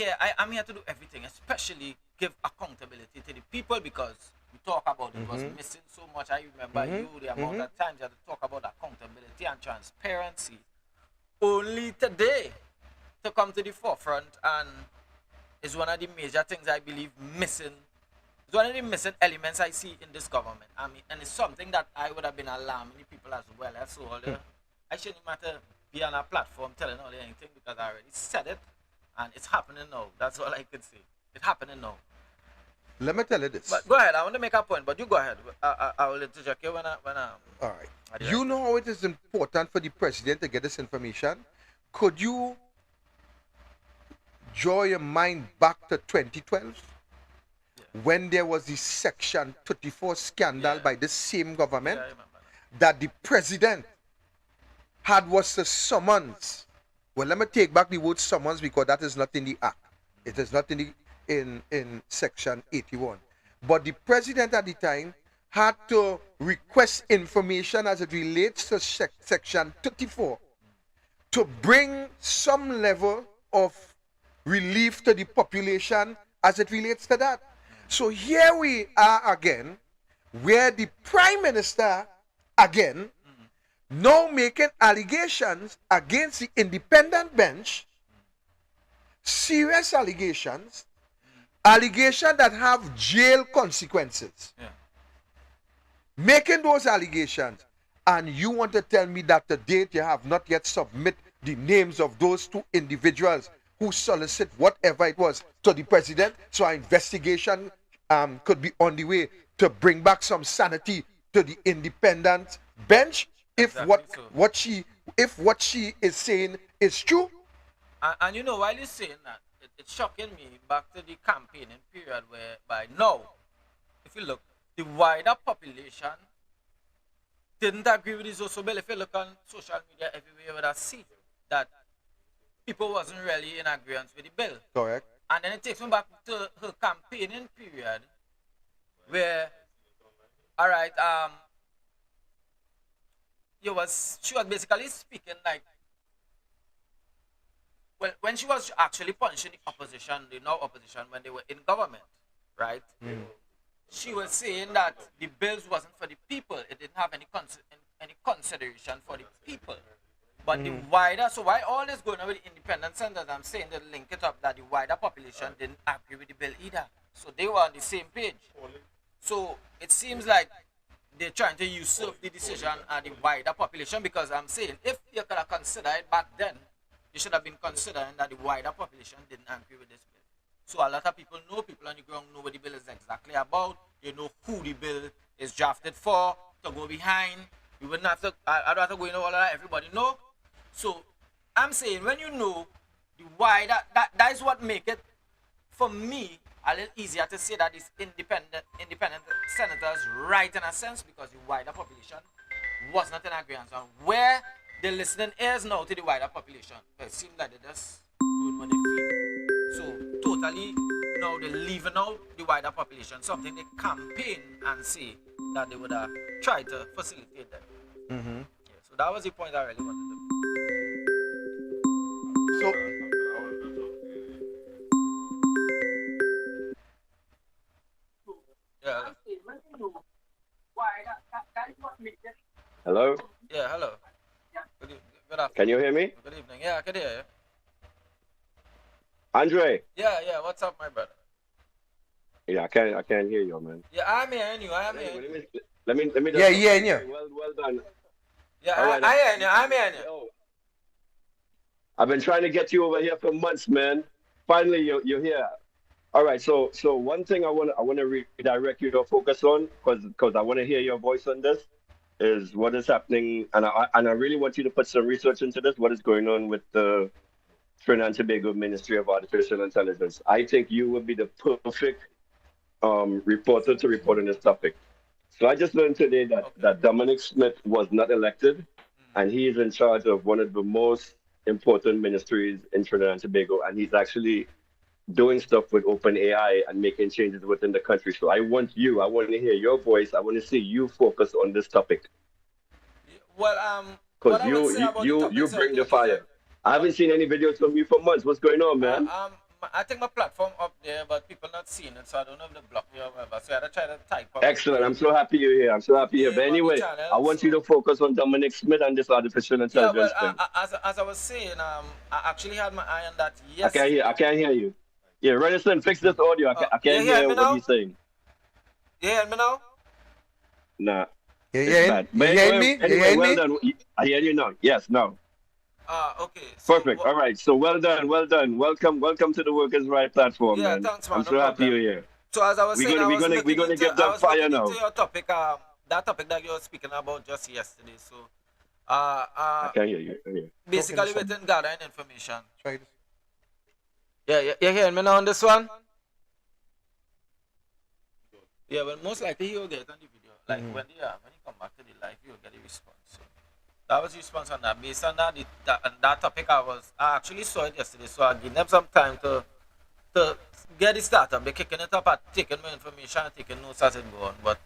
here to do everything, especially give accountability to the people, because we talk about it was missing so much. I remember the amount of times you had to talk about accountability and transparency. Only today to come to the forefront, and is one of the major things I believe missing. It's one of the missing elements I see in this government. I mean, and it's something that I would have been alarming the people as well. So I shouldn't matter be on a platform telling all anything, because I already said it, and it's happening now. That's all I could say. It's happening now. Let me tell you this. But go ahead. I want to make a point, but you go ahead. I will interject you when I. All right. You know how it is important for the president to get this information? Could you draw your mind back to 2012? When there was the Section 34 scandal by the same government, that the president had was the summons. Well, let me take back the word summons, because that is not in the act. It is not in Section 81. But the president at the time had to request information as it relates to Section 34 to bring some level of relief to the population as it relates to that. So here we are again, where the Prime Minister again now making allegations against the independent bench, serious allegations that have jail consequences. Making those allegations, and you want to tell me that to date you have not yet submit the names of those two individuals who solicit whatever it was to the president, so our investigation could be on the way to bring back some sanity to the independent bench, if what she is saying is true. And you know, while you're saying that, it's shocking me back to the campaigning period, where by now, if you look, the wider population didn't agree with the ZOSO Bill. If you look on social media everywhere, you would see that people wasn't really in agreement with the bill. Correct. And then it takes me back to her campaigning period, where, all right, she was basically speaking like, well, when she was actually punishing the opposition, the now opposition, when they were in government, right? She was saying that the bills wasn't for the people. It didn't have any consideration for the people. But the wider, so why all this going on with the independent centers, I'm saying to link it up that the wider population didn't agree with the bill either. So they were on the same page. So it seems like they're trying to usurp the decision of the wider population, because I'm saying if you could have considered it back then, you should have been considering that the wider population didn't agree with this bill. So a lot of people on the ground know what the bill is exactly about. You know who the bill is drafted for, to go behind. We wouldn't have to, I don't have to go into all of that, everybody know. So I'm saying when you know the wider, that is what make it, for me, a little easier to say that it's independent senators right in a sense, because the wider population was not in agreement on where the listening ears now to the wider population. But it seems like they just doing what they feel. So totally now they're leaving out the wider population, something they campaign and say that they would try to facilitate them. Yeah, so that was the point I really wanted to make. So yeah. Hello? Yeah, hello. Good afternoon. Can you hear me? Good evening. Yeah, I can hear you. Andre? Yeah, what's up, my brother? Yeah, I can't hear you, man. Yeah, I'm hearing you. Let me just yeah, yeah. Well done. Yeah, All right. I'm hearing you. I've been trying to get you over here for months, man. Finally, you're here. All right, so one thing I want to redirect your focus on, because I want to hear your voice on this, is what is happening, and I really want you to put some research into this. What is going on with the Trinidad and Tobago Ministry of Artificial Intelligence? I think you would be the perfect reporter to report on this topic. So I just learned today that Dominic Smith was not elected, and he is in charge of one of the most important ministries in Trinidad and Tobago, and he's actually doing stuff with OpenAI and making changes within the country. So I want to hear your voice. I want to see you focus on this topic. Well, because you bring the fire. I haven't seen any videos from you for months. What's going on, man? I think my platform up there, but people not seeing it, so I don't know if they block me or whatever. So I had to try to type up. Excellent. I'm so happy you're here. But anyway, I want you to focus on Dominic Smith and this artificial intelligence thing. As I was saying, I actually had my eye on that yesterday. I can't hear you. Yeah, Renison, fix this audio. I can't hear what he's saying. You hear me now? Nah. You hear me? Anyway, well done. I hear you now. Yes, now. Okay. So perfect. All right. So well done. Welcome to the Workers' Right platform, man. Thanks, man. I'm so happy you're here. So as I was saying, we're gonna get that fire now. Your topic, that topic that you were speaking about just yesterday. So, I can't hear you. Basically, within gathering information. Try this. Yeah, you hearing me now on this one? Yeah, well, most likely he will get on the video. Like when he come back to the live, he will get a response. So that was the response on that. Based on that topic, I actually saw it yesterday, so I give them some time to get it started. They're kicking it up and taking my information and taking notes as it goes on. But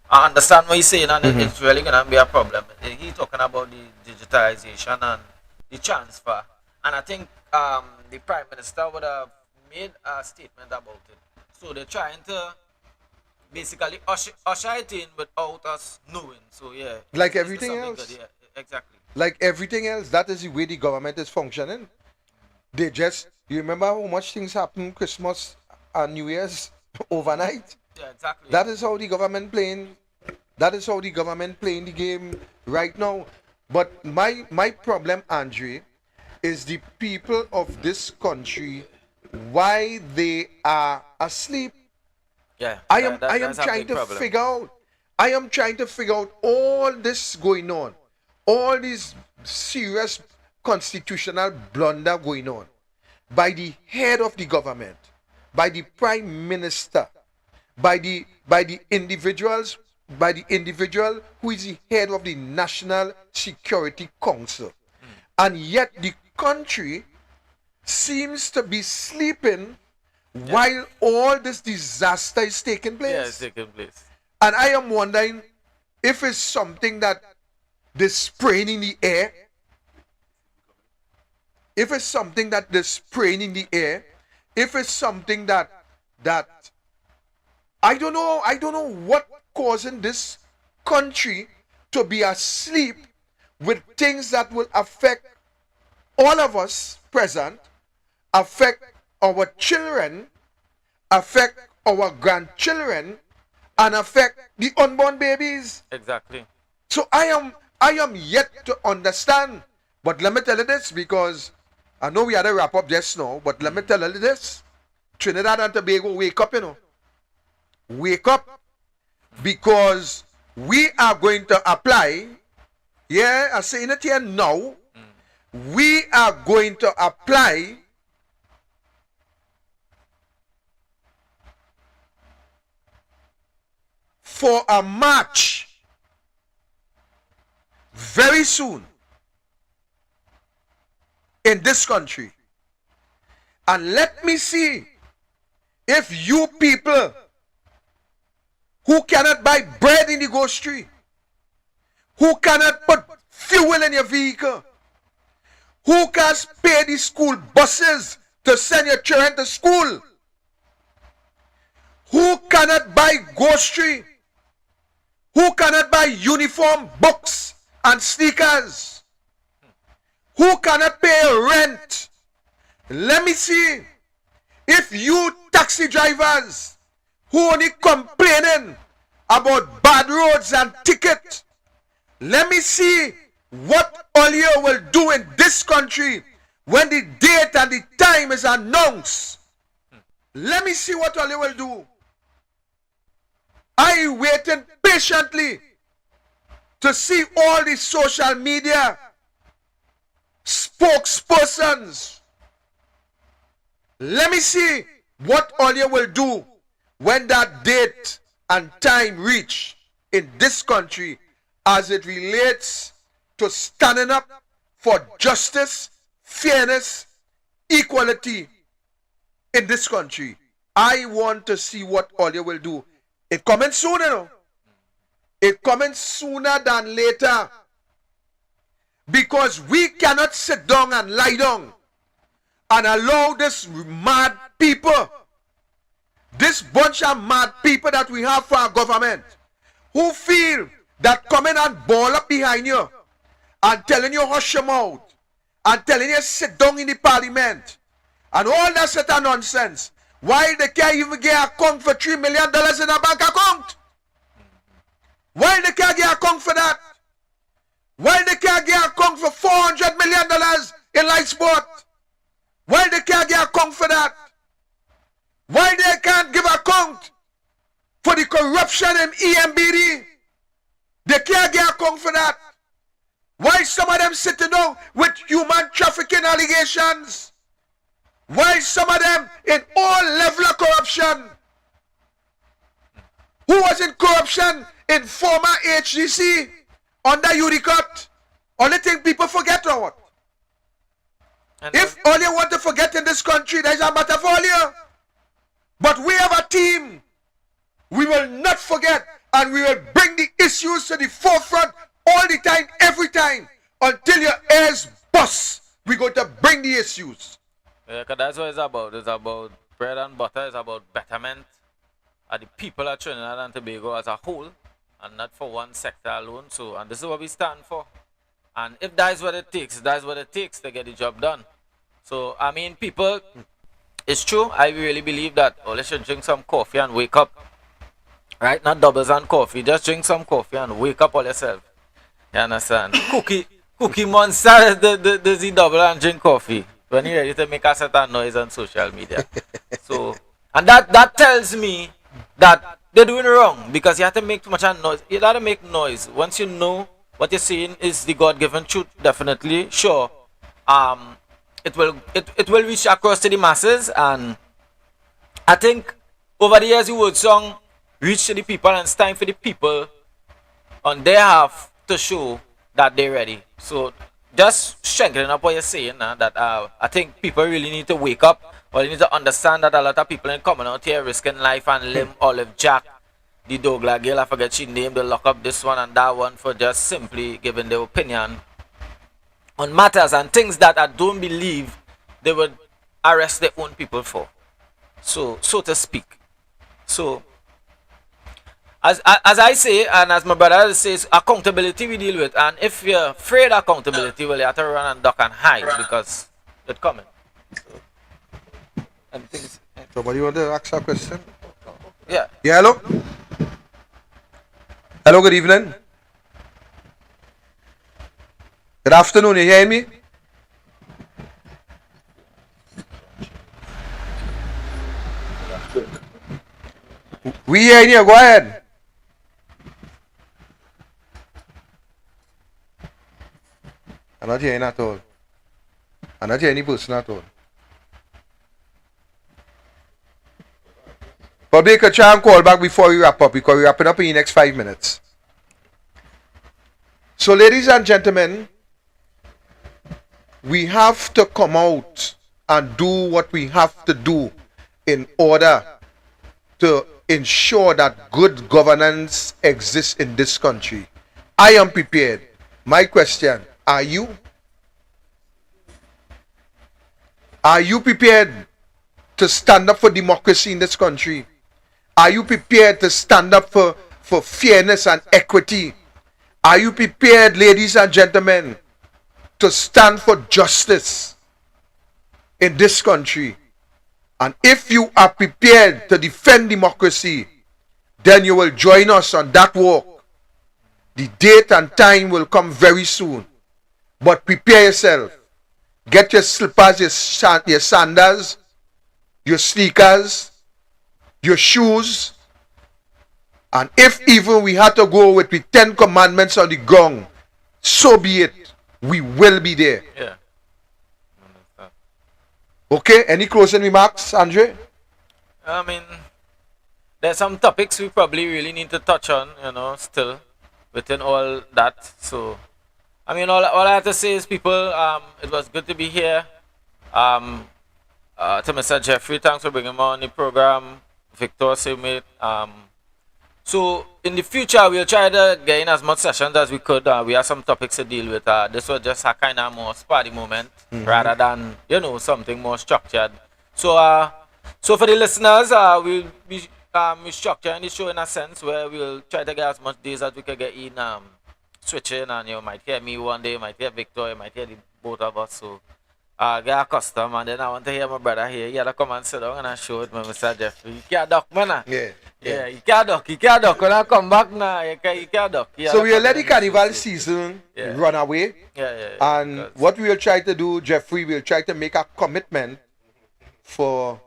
I understand what he's saying, and it's really gonna be a problem. He's talking about the digitization and the transfer, and I think the Prime Minister would have made a statement about it. So they're trying to basically usher it in without us knowing. So yeah. Like everything else. Good. Yeah, exactly. Like everything else, that is the way the government is functioning. They just, you remember how much things happen Christmas and New Year's overnight? Yeah, exactly. That is how the government playing. That is how the government playing the game right now. But my problem, Andre, is the people of this country, why they are asleep. Yeah, I am trying to figure out. I am trying to figure out all this going on, all this serious constitutional blunder going on by the head of the government, by the Prime Minister, by the individual who is the head of the National Security Council, and yet the country seems to be sleeping while all this disaster is taking place. Yeah, it's taking place. And I am wondering if it's something that they're spraying in the air. If it's something that they're spraying in the air. If it's something that I don't know what causing this country to be asleep with things that will affect all of us present, affect our children, affect our grandchildren, and affect the unborn babies. Exactly. So I am yet to understand. But let me tell you this, because I know we had to wrap up just now, but let me tell you this. Trinidad and Tobago, wake up, you know. Wake up, because we are going to apply. Yeah, I'm saying it here now. We are going to apply for a march very soon in this country. And let me see if you people who cannot buy bread in the grocery, who cannot put fuel in your vehicle, who can't pay the school buses to send your children to school, who cannot buy grocery, who cannot buy uniform, books, and sneakers, who cannot pay rent. Let me see if you taxi drivers who only complaining about bad roads and ticket, let me see what all you will do in this country when the date and the time is announced. Let me see what all you will do. I waited patiently to see all the social media spokespersons. Let me see what all you will do when that date and time reach in this country as it relates to standing up for justice, fairness, equality in this country. I want to see what all you will do. It coming soon, you know. It coming sooner than later. Because we cannot sit down and lie down and allow this mad people, this bunch of mad people that we have for our government, who feel that coming and ball up behind you and telling you hush your mouth and telling you sit down in the parliament and all that set of nonsense, while they can't even get a account for $3 million in a bank account. Why they can't get a account for that? Why they can't get a account for $400 million in light sport? Why they can't get a account for that? Why they can't give a account for the corruption in EMBD? They can't get a account for that. Why some of them sitting down with human trafficking allegations? Why some of them in all level of corruption? Who was in corruption in former HGC under Unicot? Only thing people forget or what? If all you want to forget in this country, there's a matter for all you. But we have a team. We will not forget, and we will bring the issues to the forefront all the time, every time, until your ears bust. We're going to bring the issues. Yeah, because that's what it's about. It's about bread and butter. It's about betterment of the people of Trinidad and Tobago as a whole, and not for one sector alone. So, and this is what we stand for. And if that is what it takes, that's what it takes to get the job done. So, I mean, people, it's true. I really believe that all you should drink some coffee and wake up. Right? Not doubles and coffee. Just drink some coffee and wake up all yourself. You understand? Cookie Monster does the double and drink coffee when you're ready to make a certain noise on social media. So, and that tells me that they're doing wrong, because you have to make too much noise. You have to make noise. Once you know what you're saying is the God-given truth, definitely, sure, it will reach across to the masses. And I think over the years, the word song reach to the people, and it's time for the people on their half to show that they're ready. So just strengthening up what you're saying, that I think people really need to wake up, or they need to understand that a lot of people in coming out here risking life and limb. Olive Jack, the Douglas girl, I forget she named, they lock up this one and that one for just simply giving their opinion on matters and things that I don't believe they would arrest their own people for. So to speak. So as I say, and as my brother says, accountability we deal with. And if you're afraid of accountability, well, you have to run and duck and hide because it's coming. And things. Somebody want to ask a question? Yeah. Yeah, hello? Hello, good evening. Good afternoon, you hearing me? We hearing you, go ahead. I'm not hearing at all. I'm not hearing any person at all. Public, try and call back before we wrap up, because we're wrapping up in the next 5 minutes. So, ladies and gentlemen, we have to come out and do what we have to do in order to ensure that good governance exists in this country. I am prepared. My question, are you? Are you prepared to stand up for democracy in this country? Are you prepared to stand up for fairness and equity? Are you prepared, ladies and gentlemen, to stand for justice in this country? And if you are prepared to defend democracy, then you will join us on that walk. The date and time will come very soon. But prepare yourself. Get your slippers, your sandals, your sneakers, your shoes. And if even we had to go with the 10 commandments on the ground, so be it. We will be there. Yeah. Okay, any closing remarks, Andre? I mean, there's some topics we probably really need to touch on, still within all that. So, I mean, all I have to say is, people, it was good to be here. To Mr. Jeffrey, thanks for bringing me on the program. Victor, same mate. So, in the future, we'll try to get in as much sessions as we could. We have some topics to deal with. This was just a kind of more sporty moment rather than, something more structured. So, so for the listeners, we'll be structuring the show in a sense where we'll try to get as much days as we can get in switching. And you might hear me one day, you might hear Victor, you might hear the both of us. So, get accustomed. And then I want to hear my brother here. He had to come and sit down and I show it with Mr. Jeffrey. You can't duck, man. Yeah, you can't duck. When I come back now, you can't duck. So we'll let the carnival season run away. And what we'll try to do, Jeffrey, we'll try to make a commitment for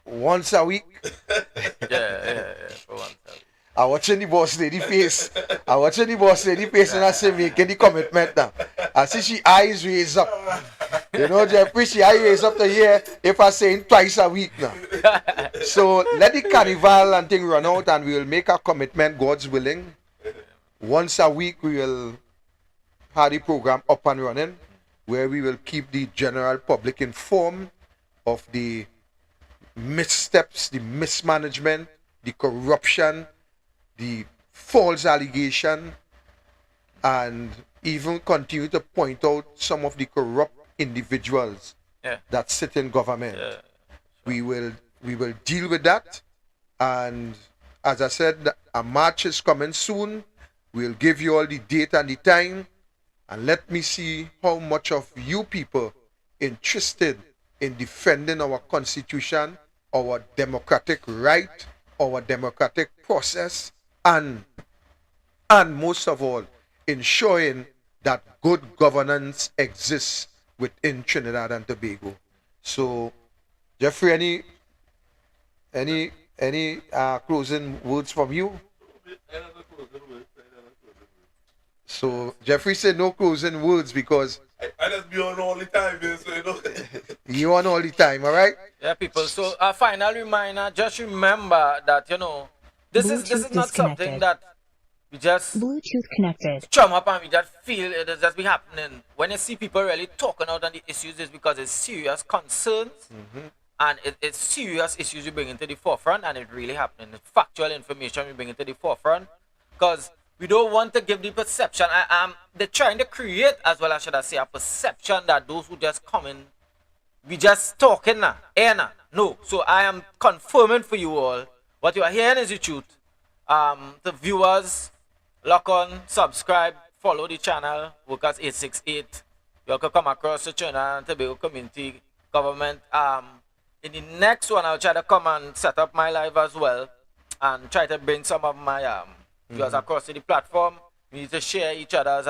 once a week. For once a week. I'm watching the boss lady face. And I say, making the commitment now. I see she eyes raised up. Jeffrey, she eyes raised up to here if I say twice a week now. So let the carnival and thing run out and we will make a commitment, God's willing. Once a week we will have the program up and running, where we will keep the general public informed of the missteps, the mismanagement, the corruption, the false allegation, and even continue to point out some of the corrupt individuals that sit in government. We will deal with that, and as I said, a march is coming soon. We'll give you all the date and the time, and let me see how much of you people interested in defending our constitution, our democratic right, our democratic process, and most of all, ensuring that good governance exists within Trinidad and Tobago. So, Jeffrey, any closing words from you? So, Jeffrey said no closing words because I just be on all the time, so you on all the time, all right? Yeah, people. So, a final reminder, just remember that, this is not something that we just Bluetooth connected. chum up and we just feel it is just be happening. When you see people really talking out on the issues, it's because it's serious concerns and it's serious issues we bring into the forefront, and it really happening. It's factual information we bring into the forefront, because we don't want to give the perception. They're trying to create, as well as should I say, a perception that those who just come in, we just talking now, no. So I am confirming for you all, what you are hearing is the truth. The viewers, lock on, subscribe, follow the channel, Workers 868. You can come across the Trinidad and Tobago Community Government. In the next one, I'll try to come and set up my live as well, and try to bring some of my viewers across to the platform. We need to share each other's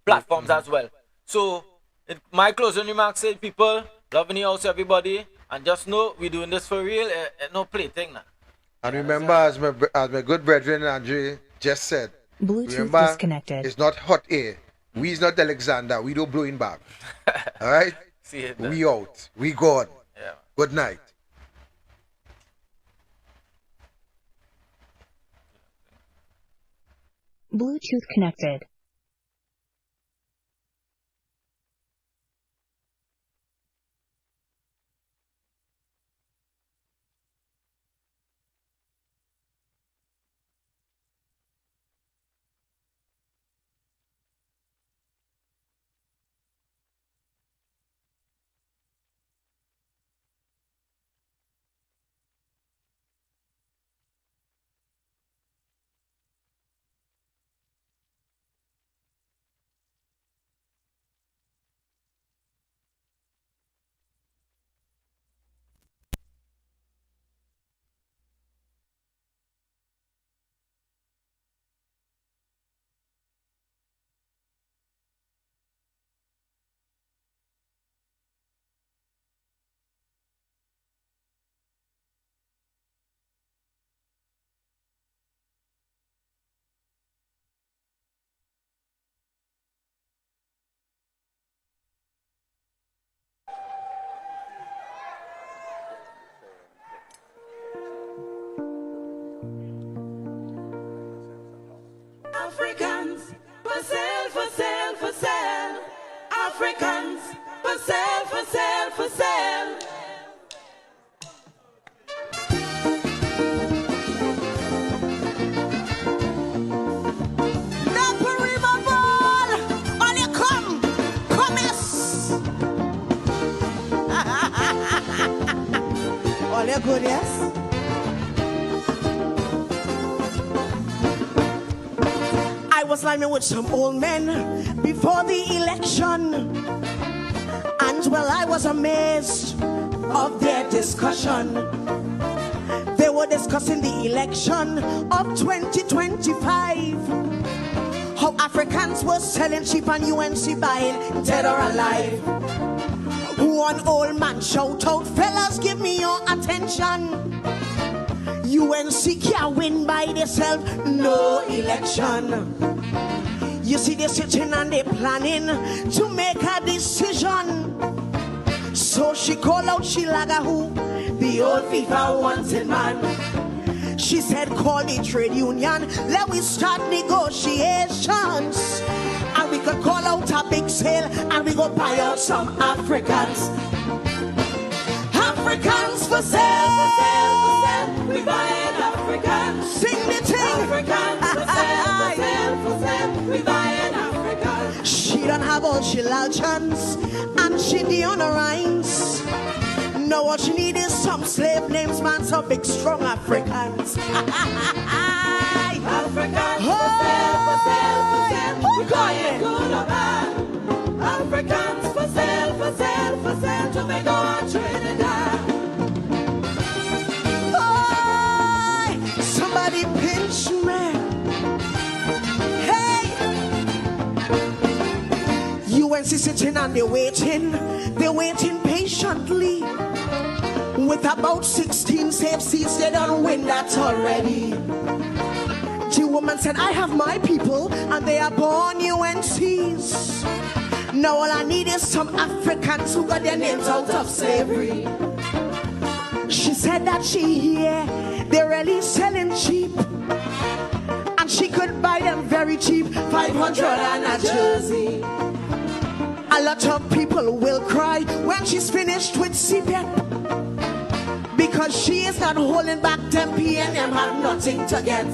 platforms as well. So, my closing remarks is, people, loving you also, everybody, and just know we're doing this for real, no plaything now. And remember, as my good brethren Andre just said, Bluetooth remember, disconnected. it's not hot air. We is not Alexander. We don't blow in back. All right? See it. We out. We gone. Yeah. Good night. Bluetooth connected. Africans, for sale, for sale, for sale. Africans, for sale, for sale, for sale. Napa River Ball, on you come, yes. All you good, yes? I was lining with some old men before the election, and well, I was amazed of their discussion. They were discussing the election of 2025, how Africans were selling cheap and UNC buying dead or alive. One old man shout out, fellas, give me your attention. UNC can't win by themselves, no election. You see, they're sitting and they're planning to make a decision. So she called out Shilaga, who the old FIFA wanted man. She said, call the trade union, let we start negotiations. And we could call out a big sale and we go buy out some Africans. Africans for sale, for sale, for sale. We buying Africans. Sing the thing. Africans for sale, for sale, for sale. We buying Africans. She don't have all she chance, and she the honor rhymes. No, what she need is some slave names, man, some big strong Africans. Africans for sale, for sale, for sale. We buying good or bad. Africans for sale, for sale, for sale. Tobago and Trinidad. Somebody pinch me. Hey! UNC sitting and they're waiting patiently. With about 16 safe seats, they don't win that already. The woman said, I have my people, and they are born UNCs. Now all I need is some Africans who got their names out of slavery. She said that she hear they're really selling cheap, and And she could buy them very cheap, 500 and a jersey. A lot of people will cry when she's finished with CEPEP, because she is not holding back 10 p.m. have nothing to get.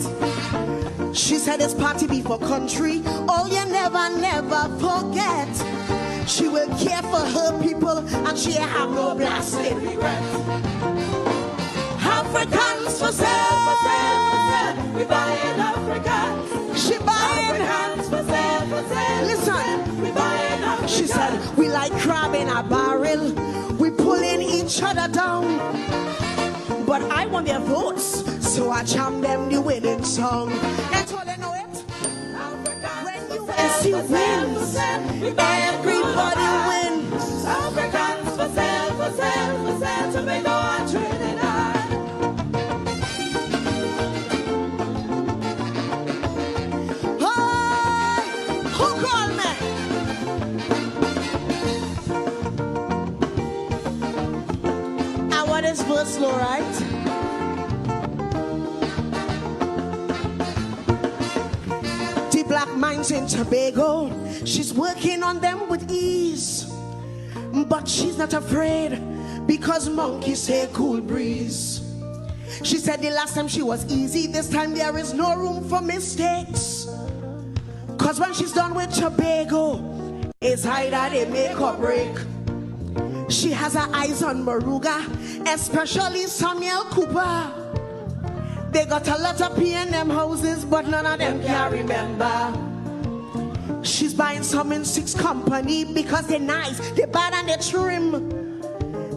She said it's party before country, oh you never, never forget. She will care for her people and she have no blasting regret. Africans for sale, for sale, for sale. We buying Africans. She buying Africans for sale, for sale. Listen, we buying Africans. She said we like crab in a barrel. We pulling each other down. But I want their votes, so I jam them the winning song. That's all they know it. When USC wins, everybody wins. Africans for sale, for sale, for sale. Tobago and Trinidad. Hey, who called me? And what is verse law, right? Black minds in Tobago, she's working on them with ease, but she's not afraid because monkeys say cool breeze. She said the last time she was easy, this time there is no room for mistakes, cause when she's done with Tobago, it's either they make or break. She has her eyes on Moruga, especially Samuel Cooper. They got a lot of P&M houses, but none of them can remember. She's buying some in 6 company because they're nice, they're bad and they're trim.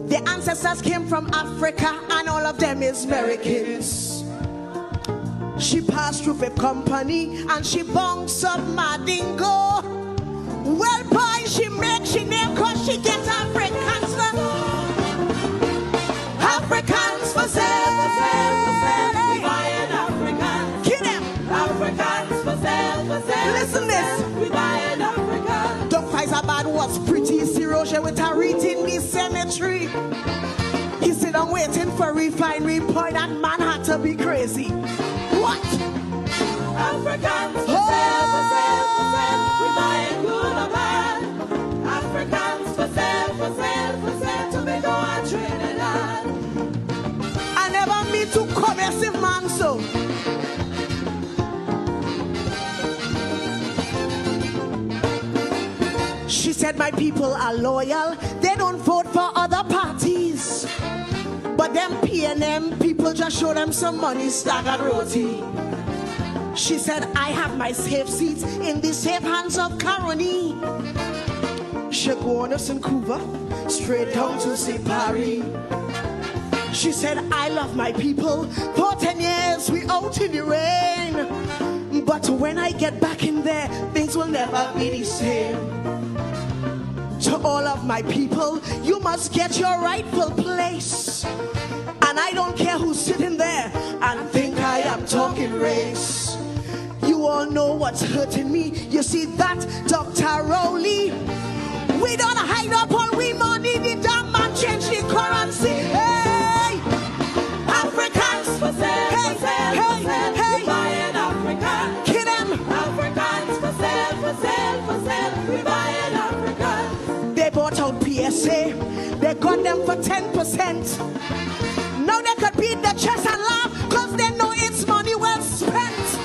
Their ancestors came from Africa and all of them is Americans. She passed through 5 company and she bounced up Madingo. Well, boy, she makes she name cause she gets Africans. Africans for sale, for sale, for sale. We buying Africans. Kill them. Africans for sale, for sale. Listen this. We buying Africans. Dog Faisabad was pretty Siroja with her in the cemetery. He sit down waiting for refinery point. That man had to be crazy. What? Africans for sale, for sale, for sale. We buying good or bad. Africans for sale, for sale, for sale. Tobago and Trinidad. I never meet too commercial man so. She said my people are loyal, they don't vote for other parties. But them P&M people just show them some money, staggered roti. She said I have my safe seats in the safe hands of Caroni. She go on to St. Cuba, straight down to St. Paris. She said, I love my people. For 10 years, we out in the rain. But when I get back in there, things will never be the same. To all of my people, you must get your rightful place. And I don't care who's sitting there and think I am talking race. You all know what's hurting me. You see that, Dr. Rowley? We don't hide up all we money. The damn man change the currency. Hey! Africans for sale, hey, for sale, hey, for sale. Hey. We buying Africans. Kill them. Africans for sale, for sale, for sale. We buying Africans. They bought out PSA. They got them for 10%. Now they could beat the chest and laugh because they know it's money well spent.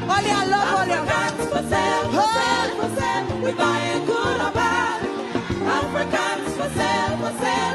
All your love, all your Africans for sale, for sale, for sale. We buying good or bad. Africans for sale, for sale.